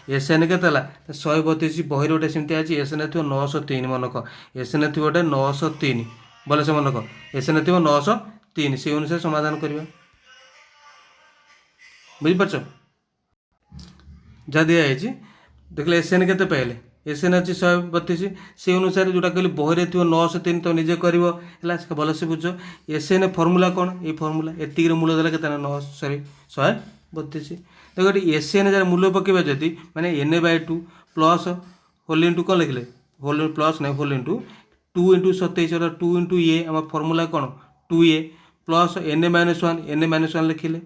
एस एन के 132 बही गोटे सेमती अच्छी एस एन थी 903 मनक एस एन थी गोटे 903 भल से मनक एस एन थी 903 से अनुसार समाधान करवा बुझीपार जहाँ दिखाई देखिए एस एन के पाइले एस एन अच्छी 132 से अनुसार जोटा कहली बही थी 903 तो निजे कर भल से बुझ एस एन फर्मूला कौन ये फर्मूला एति मूल्य देला के 9 सॉरी 132 देखो ये एस एन जार मूल्य पकेबा जदि माने Na/2 प्लस होल इंटू कौन लिखले होल प्लस नहीं होल इंटू 2 इंटू 27 और 2 इंटू ए आम फर्मूला कौन 2a प्लस Na-1 लिखिले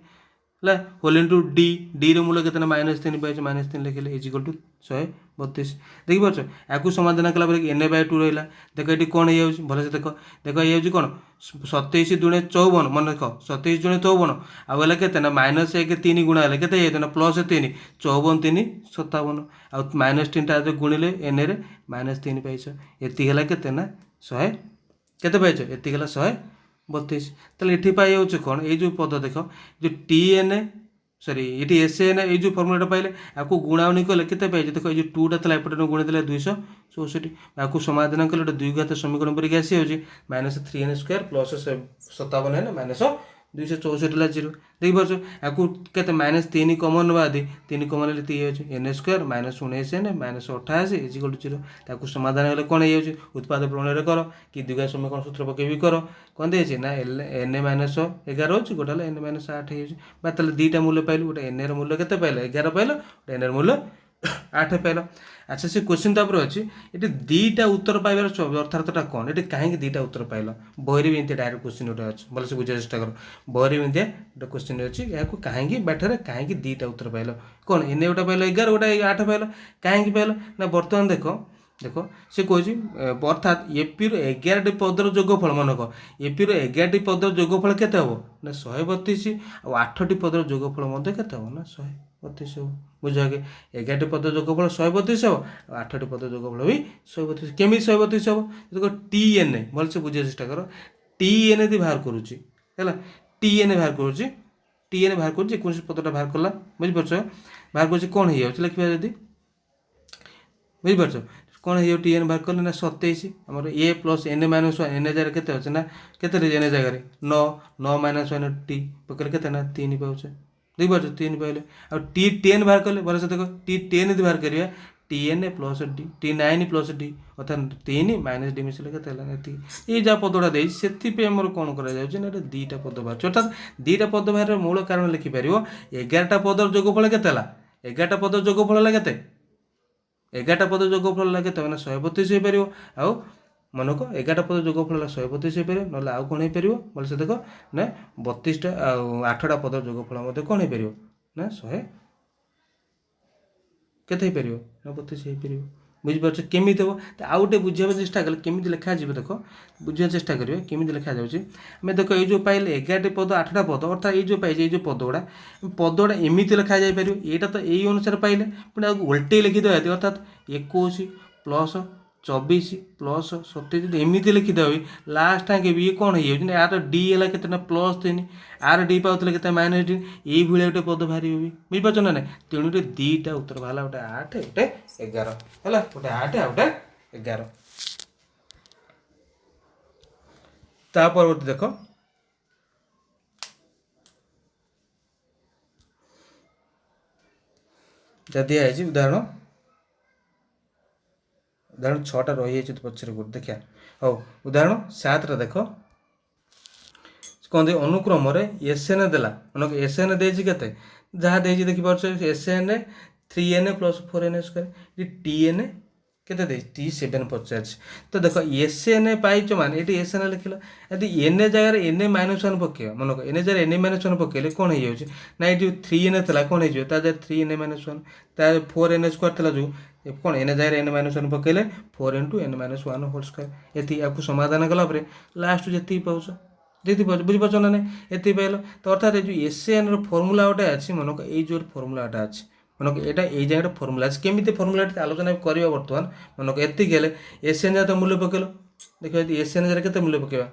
होल इंटू डी डी मूल्य के -3 पाई -3 लिखिले इजिकल टू 132 देखिए या समाधान कला Na/2 रहा देख ये कौन हो भल से देख देख ये कौन 27 दुणे 54 मन देख 27 दुणे 54 आगे के -1 3 गुणा है के +3 54 3 57 आ -3 गुणिले एन रे -3 पाइछ ये के 100 के पाइछ ये 132 ये पाई कौन ये जो पद देख जो TN सॉरी ये एस एन ये जो फर्मूला पाइले आपको गुणावनी कले के देख ये 2टा था एपटे गुणी देला 264 आपको समाधान कले 2 घात समीकरण पर आसी -3n² प्लस 57 है ना -264 ला 0 देखिए आपको के -3 कमन बाद 3 कमन ये n² -19n -88 इजिकल टू 0 ताकू समाधान हेल्ले कौन हो उत्पाद प्रमेय कर कि द्विघात समीकरण सूत्र पकई भी कर कौन दिए ना n-11 हो गोटे n-8 हो दुईटा मूल्य पाइल गोटे एन मूल्य के पाइल 11 पाइल गोटे एन मूल्य 8 पाइल अच्छा से क्वेश्चन तापर अच्छी ये दुईटा उत्तर पाइबार अर्थातटा कौन ये कहीं दुईटा उत्तर पाइल बहरी भी एमती डायरेक्ट क्वेश्चन गोटे अच्छे भल से बुझा चेष्टा कर बहरी भी गोटे क्वेश्चन अच्छी या कहीं बाटर कहीं दुईटा उत्तर पाइल कौन एन गोटे पाइल 11 गोटे 8 पाइल कहीं पाइल ना बर्तमान देख देख से कह अर्थात एपी रो 11 पदर जोगफल मन रख एपी रो 11 पदर जोगफल केते हम ना 132 और 8 पदर जोगफल केते हम ना 132 हम बुझ आगे 11 पदर जोगफल 132 हम और 8 पदर जोगफल भी 132 केमी 132 हम देख टी एन भल से बुझे चेष्टा कर टी एन दी बाहर करुच्ची है टी एन बाहर करुच्ची टी एन बाहर कर 19 पदटा बाहर कला बुझिपार बाहर कर कौन हो जाए लिखा जदि बुझिपार कौन हो टी एन बाहर कले ना 27 आमर A plus N minus one N जगह केते अच्छे ना केते एन जगह 9 9 माइनस वन टी पकड़े केते ना 3 पाउचे बुझिपार 3 पाइले आ टी 10 बाहर कले भल से देख टी 10 यदि बाहर करिया t n plus d t 9 plus d अर्थात 3 माइनस डी मिसले केते ये जहाँ पदटा दे से आमर कौन कर दुईटा पद बाहर अर्थात दुईटा पद बाहर मूल कारण लिखिपर 11टा पदर जोगफल केते 11टा पदर जोगफल केते 11टा पद जोगफल लगे तो मैंने 132 हो पार आउ मनक 11टा पद जोगफल 132 हो पार ना आउ कौन हो पार बोले से देख ना 32टा 8टा पद जोगफल कौन हो पार ना 100 केते हो पार ना 32 हो पार बुझिपार केमी हम तो आउ गोटे बुझा चेष्टा कले केमी लिखा देख बुझा चेष्टा करेंगे केमी लिखा जाऊँगी आम देख ये पाइले 11 पद 8टा पद अर्थात ये पाइजे ये पद गुड़ा पदगुड़ा एमती लिखा जापर यहाँ तो यही अनुसार पाइले पुणी आगे उल्टे लिखिदे अर्थात 21 प्लस 24 प्लस 27 एमती लिखिदेवी लास्ट टाइम भी कौन हो यार डी है के प्लस 3 आर डी पाते के माइनस 3 ये गोटे पद बाहर भी बुझिपार ना ना तेणु दुईटा उत्तर बाहर गोटे 8 गोटे 11 है गोटे 8 आ गोटे 11 ता परवर्ती देख दिखाई उदाहरण उदाहरण 6टा रही है पचर गोटे देखिए हाँ उदाहरण 7टा देख कौन अनुक्रम एस एन देला मन एस एन दे जहाँ दे देखिए s n 3n plus 4n square t n के टी 7 पचार तो देख एस एन पाइच मान ये एस एन लिखल यदि एन जगह एन माइनस वन पक मन एन जगह एन माइनस वन पकड़े कौन हो जाए ना ये 3n था कौन हो 3n minus one 4n square था जो कौन एन जगह एन माइनस वन पकड़े 4 into n minus one whole square ये आपको समाधान कलापर लास्ट जी पाँच जी बुझिपार ना नहीं ये पाइल तो अर्थात जो एस एन रॉर्मुला गोटे अच्छी मन ये जो फर्मुलाटा अच्छी मन यहाँ ये जगह फर्मुला अच्छे केमी फर्मुला आलोचना करवा बर्तमान मन एतिक एस एन जगह मूल्य पकेल देख एस एन जगह के मूल्य पकेवा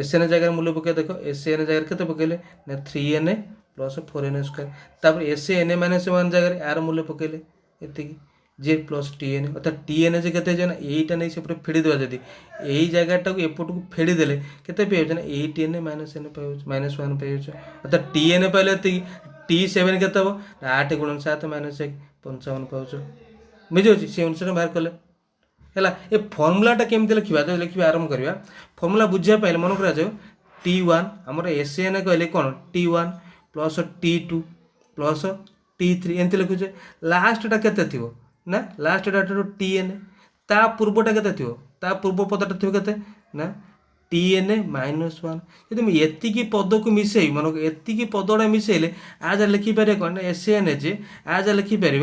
एस एन जगह मूल्य पकेवा देख एस एन जगह के पकेले ना 3n प्लस 4n स्क्वायर तापर एस एन माइनस वन जगह आर मूल्य पकेले एतिक जे प्लस टी एन अर्थात टी एन जे के यहीटा नहीं से फेड़ीदेवा जदि यही जगहटा को एपट को फेड़ीदेले के पाइज ना 8n minus n minus one पाइज अर्थात टी एन पाइले टी 7 के 8 गुणन 7 माइनस 1 55 पाउच बुझे से अनुसार बाहर कले है ये फर्मुलाटा केमती लिखा तो लिखा आरंभ करवा फर्मुला बुझापी मन कर T1 आमर एस एन कहले कौन T1 plus T2 plus T3 एमती लिखुचे लास्टा केते थी ना लास्ट डाटा टी एन ता पूर्वटा के ता पूर्व पदटा थी के ना टी एन माइनस वन यदि मुझे एति पद को मिसई मन एति पदटा मिसेले आज लिखिपर कौन ना एस एन जे आज लिखिपर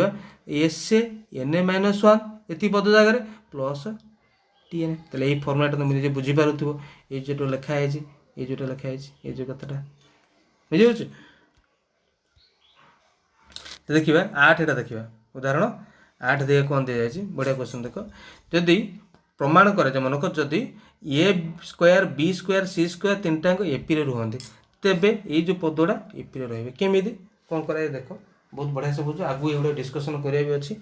एस एन माइनस वन ये पद जगह प्लस टी एन तो यही फर्मुलाटा तुम निजे बुझीपार ये जो लिखाई ये जो लिखाई ये जो कथटा बुझे देखा 8टा देखा उदाहरण 8 दिए कौन दी जाए बढ़िया क्वेश्चन देख जदि प्रमाण करे मनक जदि ए स्क्वायर बी स्क्वायर सी स्क्वायर तीनटा एपी रुहति तेबे ये जो पदटा एपी रे केमी कौन कराए देख बहुत बढ़िया से बुझ आगु ये डिस्कसन करिया भी अच्छी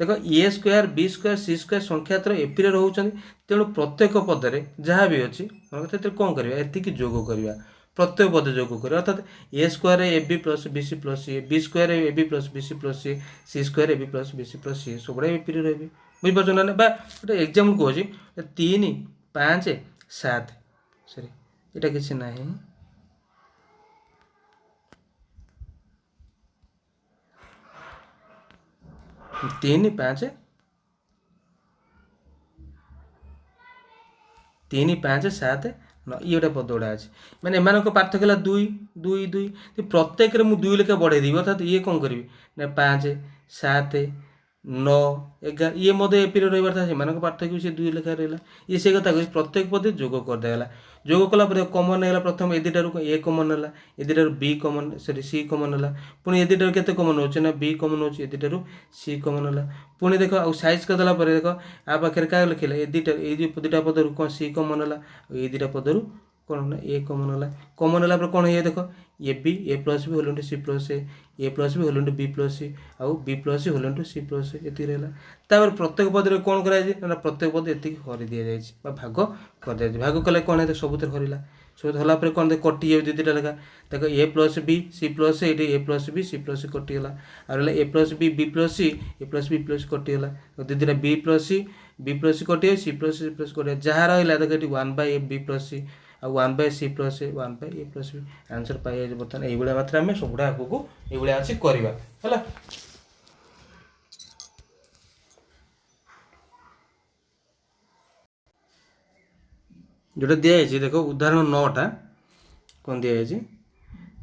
देख ए स्क्वायर बी स्क्वायर सी स्क्वायर संख्या एपी रोचे तेणु प्रत्येक पदरे जहाँ भी अच्छी कौन करवा एति जोग करवा प्रत्येक पद जोग कर अर्थात A square A B plus B C plus C B square A B plus B C plus C square A B plus B C plus C सब एपी रे बुझिपार ना बा गोटे एग्जाम्पल कहूँ 3 5 7 सॉरी यहाँ किसी ना 3 5 3 5 7 ये गोटे पद गुड़ा अच्छे मैंने एम पार्थक्य 2 2 2 प्रत्येक मुझे 2 लेखा बढ़े देवी अर्थात ये कौन करी ना 5 7 नौ एगार ये मध्य एपीर रही था से पार्थक्य से 2 लेखा रहा ये से कथा कह प्रत्येक पदे जोग करदेला जोग कलापर कमन है प्रथम ए दुटार ए कमन है ए दुटार बी कमन सरी सी कमन है पुणी ए दुटार के कमन हो बी कमन हो दुटार सी कमन है पुणी देख आउ सैज करदेला देख आ पाखे क्या लिखिले ए दुटा पदर कौन सी कमन है ये दुटा पदर कौन ना ए कमन है कौन है देख A B A plus B whole into C plus A plus B whole into B plus C आउ B plus C whole into C plus C ये रहा तापर प्रत्येक पद कौन कर प्रत्येक पद ये हरि दि जाए भाग कर दिया भाग कले कौन है सब हरला सब हला कौन दे कटि जाए दुटा लेखा देख ए प्लस बी सी प्लस ये ए प्लस बी सी प्लस कटिगला आ ए प्लस बी प्लस सी ए प्लस बी प्लस कटिगला दुटा बी प्लस सी कटे सी प्लस कटे जहाँ रहा देख ये 1 ए बी प्लस सी आ 1 C plus A 1 A plus B answer पाई बर्तमान ये मात्रा आम सबुड़ा आगे ये अच्छी करवा है जोटा दिखाई देख उदाहरण 9टा कौन दिखाई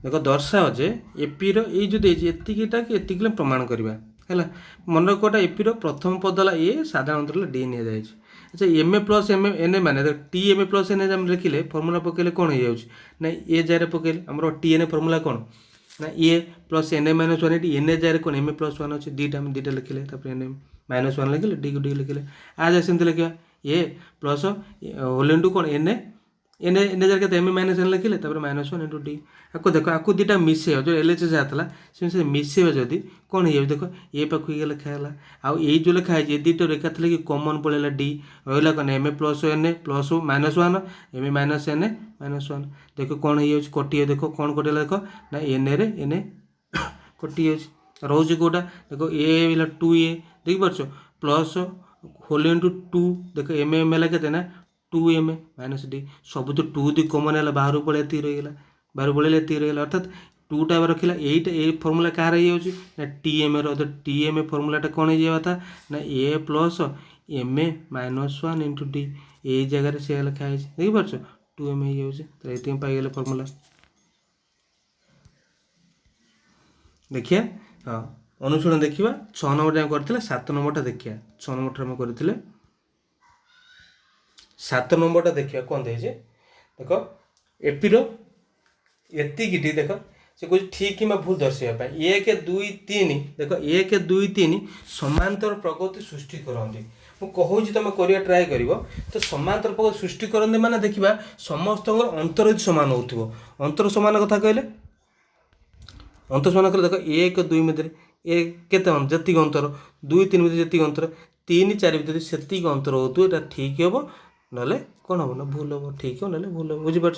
देख दर्शाओ जे एपीर ये जो एतिकीटा कि एतिक प्रमाण करवा है मन रखा एपीर प्रथम पदला ए साधारणतः डी नि जाए अच्छा M A plus M N A माने T M A plus N A लिखिले फर्मूला पकेले कौन हो जाए ना ए जार पकेले आम टी एन ए फर्मूला कौन ना A plus N A minus 1 N A जार कौन एम ए प्लस 1 अच्छे दुटा लिखिले एन ए माइनस 1 लिखिले डी को डी लिखिले आज सेमती लिखा ए प्लस होल इंटू कौन एन ए जार के एम ए माइनस 1 लिखिले माइनस 1 इंटू डी आपको देख आपको दुटा मिसेब जो एल एच एस आता से मिसेब जदि कौन हो देख ए पाख लिखाला आउ ये जो लिखाई ये दुटा रेखा थी कि कमन पड़ेगा डी रहा कौन M A plus minus 1 m A minus n A minus 1 देख कौन हो कटि देख कौन कटिला देख ना एन ए एन ए कटि रोज कौटा देख ए 2 ए देखिपार प्लस होल इंटू 2 देख एम एम है के 2 एम ए माइनस डी सब तो 2 दी कमन है बाहर पड़े रहीगला बाहर पड़े रहीगला अर्थात 2टा रखला ये फर्मूला कहाँ ना T M A T M A फर्मूलाटा कौन हो जाता ना A plus M A minus 1 into D ये जगह से लिखाई देखिपार 2 एम ए ये पाइगले फर्मूला देखिए हाँ अनुशीलन देखा 6 नंबर जहाँ करते 7 नंबरटा देखिए 6 नंबर आम करते 7 नंबरटा देखिए कौन दे देख एपीर एतिकी देख से कह ठीक कि भूल दर्शाइबा 1 2 3 देख 1 2 3 समांतर प्रगति सृष्टि करती मुझे तुम कर ट्राए कर तो समांतर प्रगति सृष्टि करते माने देखा समस्त अंतर यदि सामान हो अंतर सामान कथा कहले अंतर सामान कहले देख 1 2 मध्य केते जी अंतर 2 3 मध्य जी अंतर 3 4 भर से अंतर हो ठीक हम ना कौन हम ना भूल हम ठीक हो ना भूल हम बुझीपार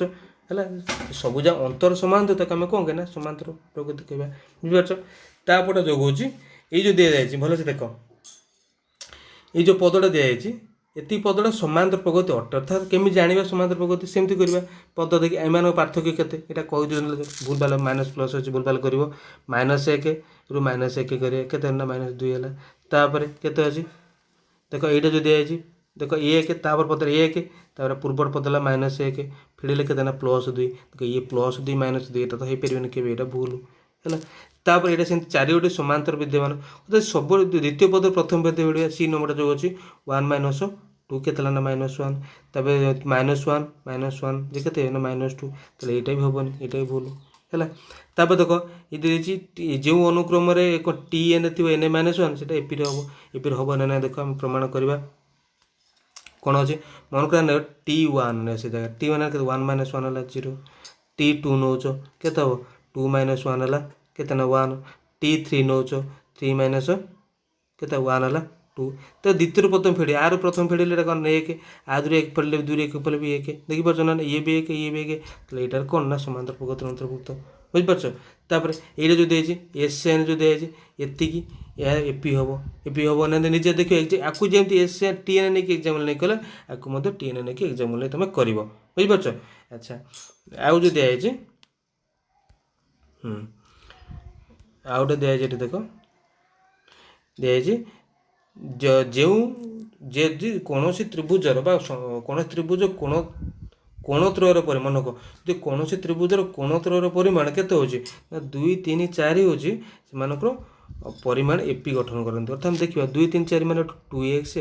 है सब जहाँ अंतर सामान तो आम कौन कहना समांतर प्रगति कहवा बुझीपार तापटे जो हूँ ये जो दि जाए भल से देख ये जो पदटा दि जाए ये पदटा समांतर प्रगति अटे अर्थात केमी जाना समांतर प्रगति सेमती करवा पद देखिए एम पार्थक्य केते यहाँ कही भूल भाल माइनस प्लस अच्छे भूल भाल कर माइनस 1 रु माइनस 1 कर माइनस 2 है तापर केते अच्छी देख यहाँ जो दि जाए देख 1 तापर पदर 1 तापर पूर्वर पदला माइनस 1 फिर लिखे देना प्लस 2 देख ये प्लस 2 माइनस 2 यहाँ तो हो पारे कि यहाँ भूल है तापर यहाँ से चारोटी समांतर विद्यमान सब द्वितीय पद प्रथम पद बढ़िया सी नंबर जो अच्छी 1 माइनस 2 के माइनस 1 तापर माइनस 1 देखते ना माइनस 2 तो यहाँ भी हेनी यहाँ भी भूल है तापर देख ये जो अनुक्रम टी एन थी एन ए माइनस 1 से एपी हम एपी हम ना देख आम प्रमाण करवा कौन अच्छे मन कर T1 से जगह T1 के 1 माइनस 1 है 0 T2 नौ के 2 माइनस 1 है के 1 T3 नौ 3 माइनस के 1 है 2 तो द्वितीय प्रथम फेड़ी आर प्रथम फेड़ी कौन 1 आदि 1 फेड़े 2 1 फेले भी 1 देखिपार ना ये भी 1 ये भी 1 तो यहाँ कौन ना समांतर प्रगति अंतर्भुक्त बुझीपार तापर ये जो दिए एस एन जो दिए एतिकी एपी हम ना निजे देखिए आपको जमी एस एन टी एन नहीं एग्जाम नहीं कले आपको टी एन नहीं एग्जाम नहीं तुम कर बुझीपार अच्छा आउ जो दिखाई आउ गए दिखाई देख दिखाई जो कौन त्रिभुजर कौन त्रिभुज कोणत्रयर परिमाण को जो कौन त्रिभुजर कोणत्रयर परिमाण केते हो 2 3 4 हो परिमाण एपी गठन करते अर्थात देखिए 2 3 4 मान 2x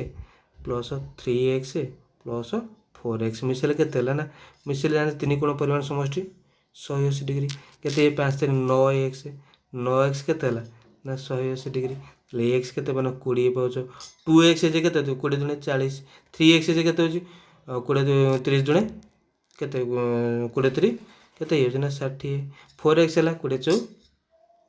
plus 3x plus 4x मिसेले के ना मिसेले जाने 3 कोण परिमाण समष्टि 180 डिग्री के 5 3 9x 9x के ना 180 डिग्री एक्स के 20 पाच 2x के 20 दुणे 40 3x के 20 30 दुणे के 20 3 के ना 60 4x है 20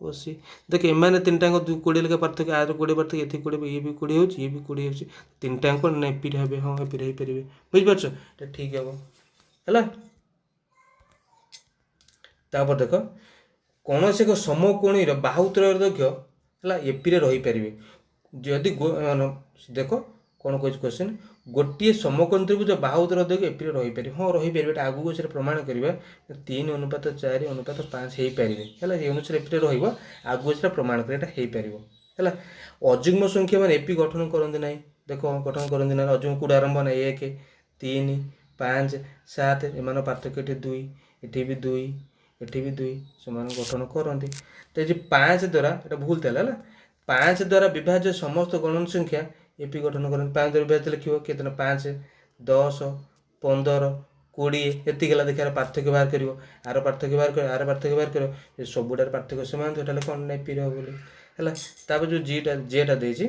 80 देख एम तीन टाँग 20 लेखा पार्थक्य आर 20 पार्थक्य ये 20 ये भी 20 हो ये भी 20 हो तीन टाँग ना एपीड हे हाँ एपीड हो पारे बुझिपार ठीक हम है तापर देख कौन से एक समकोणी बाहुत्रय दैर्घ्य है एपी रही पारे जदि देख कौन कह क्वेश्चन गोटे समकोण त्रिभुज बाहुत्रय दैर्घ्य एपी रही पारे हाँ रही पारे आगू से प्रमाण करवा 3 अनुपात 4 अनुपात 5 हो पारे है ये अनुसार एपी रही आगू से प्रमाण कर है अजुग्म संख्या मैंने एपी गठन करते ना देख गठन करते ना अजुग्म कौट आरंभ ना 1 3 5 7 एम पार्थक्य 2 ये भी 2 ये भी 2 से गठन करती तो ये 5 द्वारा ये भूल था 5 द्वारा विभाज्य समस्त गणन संख्या एपी गठन करते 5 द्वारा विभाज्य लिखो केतना 5 10 15 20 ये देखिए पार्थक्य बाहर कर आर पार्थक्य बाहर कर आर पार्थक्य बाहर कर सबुटार पार्थक्य समान तो कौन ना एपी बोली है जो जेटा देछि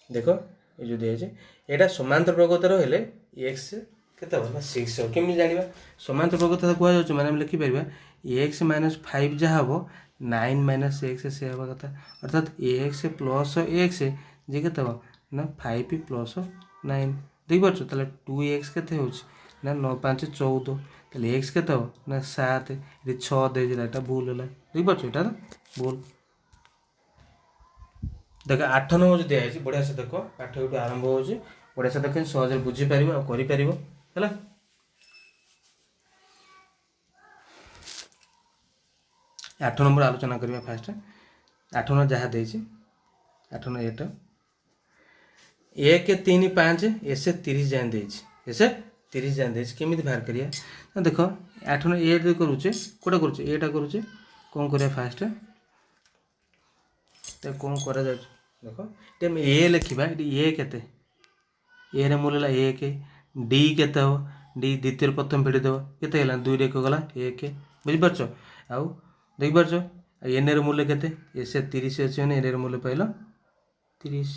देख ये जो दिए यहाँ समांतर प्रगतर हेले एक्स के 6 केमी जाना समांतर प्रगत कहुच्छे मैंने लिखिपर एक्स माइनस 5 जहाँ हम 9 माइनस एक्स से हवा कथा अर्थात एक्स प्लस एक्स जे के ना 5 प्लस 9 देखिए ताले 2x के ना 9 5 14 ताले एक्स के ना 7 ये 6 देटा भूल है देखिए यहाँ भूल देख 8 नंबर जो दिखाई बढ़िया से देख 8 यूँ आरंभ हो बढ़िया से देख सहज बुझीपार है 8 नंबर आलोचना करवा फास्ट 8 नंबर जहाँ दे 8 नंबर एट 1 3 5 ऐसे 30 जाए दे ऐसे 30 जाए दे केमी बाहर करिया देख 8 नंबर ए करुचे कौटा करुचे एटा करुचे कौन करिया फास्ट तो कौन करा देख टेम ए लिखा ये केते ए मूल है 1 डी के डी द्वितीय प्रथम भिड़ी देव के 2 रे गला 1 बुझिपार आउ देखिपार एन मूल्य के एस 30 अच्छे मैंने एन मूल्य पाइल 30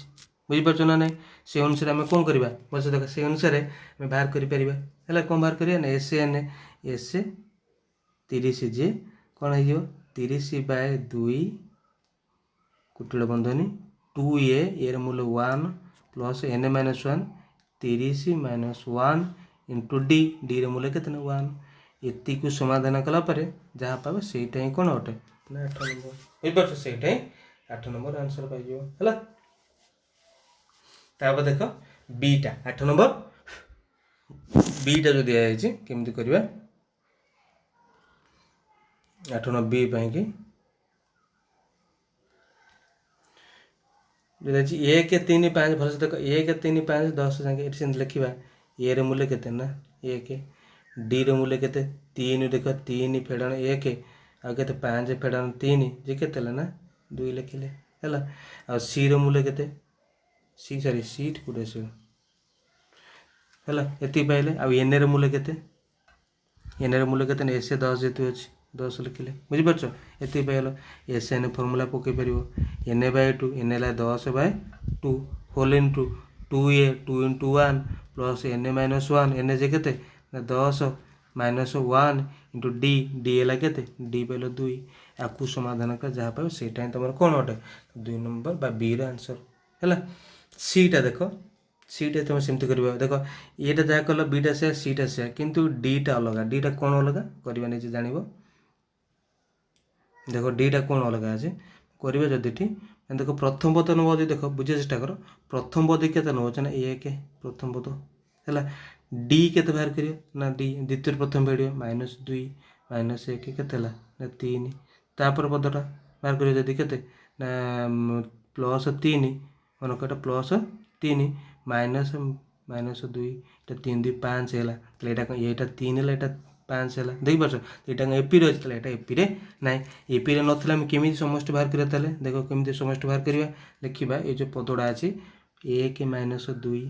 बुझिपार ना ना से अनुसार आम कौन करवा बस देख से अनुसार आम बाहर कर कौन बाहर करवा ना एस 30 जे कौन हो 30 बाय 2 कुटिल बंधनी 2a ए मूल्य 1 plus N minus 1 30 minus 1 into D D मूल्य के 1 एति को समाधान कलापर जहाँ पावे सेटा ही कौन अटे ना 8 नंबर बुझिपार सेटा ही 8 नंबर आंसर पाइज है देख बीटा 8 नंबर बीटा जो दिखाई केमती करवा 8 नंबर बी पाई एक 3 5 भल देख 1 3 5 10 संगे ये लिखा ए मूल्य के ना 1 डी मूल्य के 3 देख 3 फेड़ाण 1 आगे 5 फेड़ाण 3 जे के ना 2 लिखिले है आ सी मूल्य के सी सॉरी सीट कौटे से है पाइले आ एन मूल्य के एन मूल्य के एस 10 जेतु अच्छे 10 लिखिले बुझिपार ये पाइल एस एन फर्मूला पकई पार एन बाय 2 एन है 10 by 2 whole into 2a 2 into 1 plus N minus 1 N जे के 10 माइनस 1 इंटू डी डी है के डी पाइल 2 आपको समाधान कर जहाँ पाए से तुम कौन अटे 2 नंबर बा बी आंसर है सीटा देख सीटा तुम सेमती कर देख ये जहाँ कल बीटा से सीटा से किंतु डीटा अलग डीटा कौन अलग करवा नहीं जान देख डीटा कौन अलग अच्छे करवा जदि देख प्रथम पद नब देख बुझे चेष्टा कर प्रथम पद के नौचे ना 1 प्रथम पद है डी के बाहर कर ना डी द्वितीय प्रथम भिड़ माइनस 2 माइनस 1 के 3 तापर पदटा बाहर कर जदि के प्लस 3 मन कटा प्लस 3 माइनस माइनस 2 3 2 5 है यहाँ 3 है पाँच है देखिपार यहाँ एपी रही है यहाँ एपी रे ना एपी रे नथिले आम केमी समष्टि बाहर करिया ताले देख केमी समष्टि बाहर करवा लिखा ये जो पदटा अच्छी 1 - 2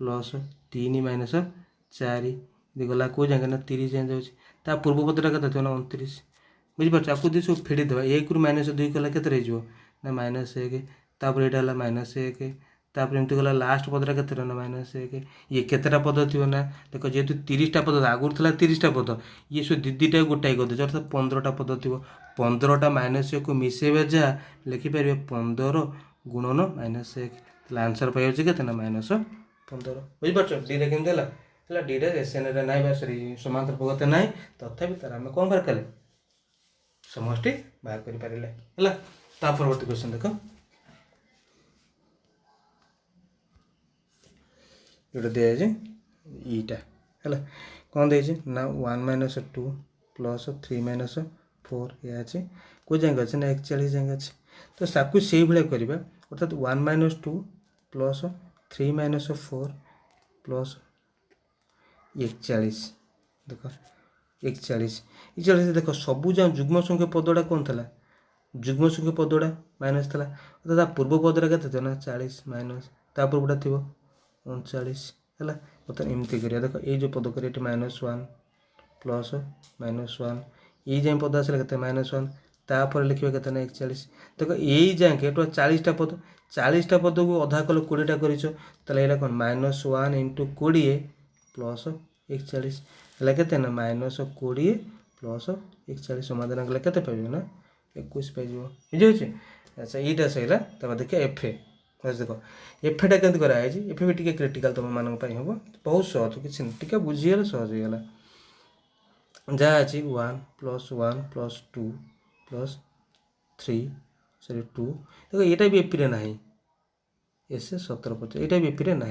प्लस 3 - 4 गला कौ जगह ना 30 जाए जाऊँगा पूर्व पदटा के 29 बुझीपार आपको दी सब फेड़ी देवा 1 रु -2 कला के ना -1 तापर यहाँ -1 तापर एमती गला लास्ट पदटा के -1 ये केतेटा पद थी ना देख जेहेतु 30टा पद आगुरी था 30टा पद ये सब दीटा गोटाए करदे अर्थात 15टा पद थी 15टा -1 को मिसेबे जहाँ लिखिपर 15 गुणन -1 आंसर पाई के -15 बुझीपार डी रे केमती है डी रे एसएन रे ना सरी समांतर प्रगत ना तथापि तार आम कौन बाहर कले समष्टि बाहर कर पारे है परवर्ती क्वेश्चन देख जोटा दिखाई ईटा है कौन दे ना 1 - 2 प्लस 3 - 4 ये अच्छे कौ जगह अच्छे ना 41 जगह अच्छे तो साकू से भाया करवा अर्थात 1 - 2 प्लस 3 - 4 प्लस 41 देख 41 देख सबू जहाँ जुग्म संख्या पदटा कौन था जुग्म संख्या पदटा माइनस था अर्थात पूर्व पदटा के ना 40 माइनस पूर्वटा थी 39 है बर्तमान एमती करिया देख ये जो पद कर -1 प्लस -1 ये जाए पद आसला के -1 तापर लिखा के ना 41 देख यही जाए 40टा पद 40टा पद को अधा कल 20टा कर कौन -1 × 20 प्लस 41 है के ना -20 प्लस 41 समाधान कले के पाइब ना 21 पाइज बुझे अच्छा यहीटा सही देखिए एफ बस देख एफेटा केमती कराई एफ भी टी क्रिटिकाल तुम मान हम बहुत सहज किसी टी बुझीगले सहज होगा जहाँ अच्छी 1 + 1 + 2 + 3 सरी 2 देखो यहाँ भी एपी रे ना एस 17 50 यहाँ भी एपी रे ना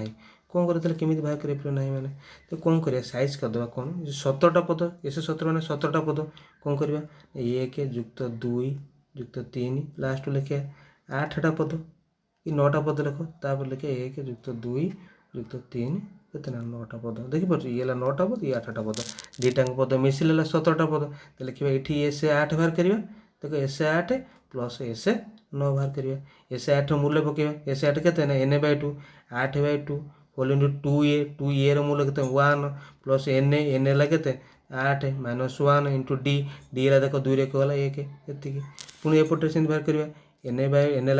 कौन करते केमी बाहर कर ना मैंने तो कौन कर साइज करदे कौन 17टा पद एस 17 मैंने 17टा पद कौन करवा 1 + 2 + 3 लास्ट लिखे 8टा पद कि 9टा पद लिख तापर लिखे 1 + 2 + 3 के 9टा पद देखिए ये 9टा पद ये 8टा पद दुईटा पद मिसिले 17टा पद तो लिखा ये एस 8 बाहर करवा देख एस 8 प्लस एस 9 बाहर करवा एस 8 मूल्य पकेबा एस 8 के n/2 8/2 होल इंटू 2a मूल्य के 1 प्लस n है के 8 - 1 इंटू डी देख 2 रे गला 1 ये पुणी एपटे से बाहर करवा n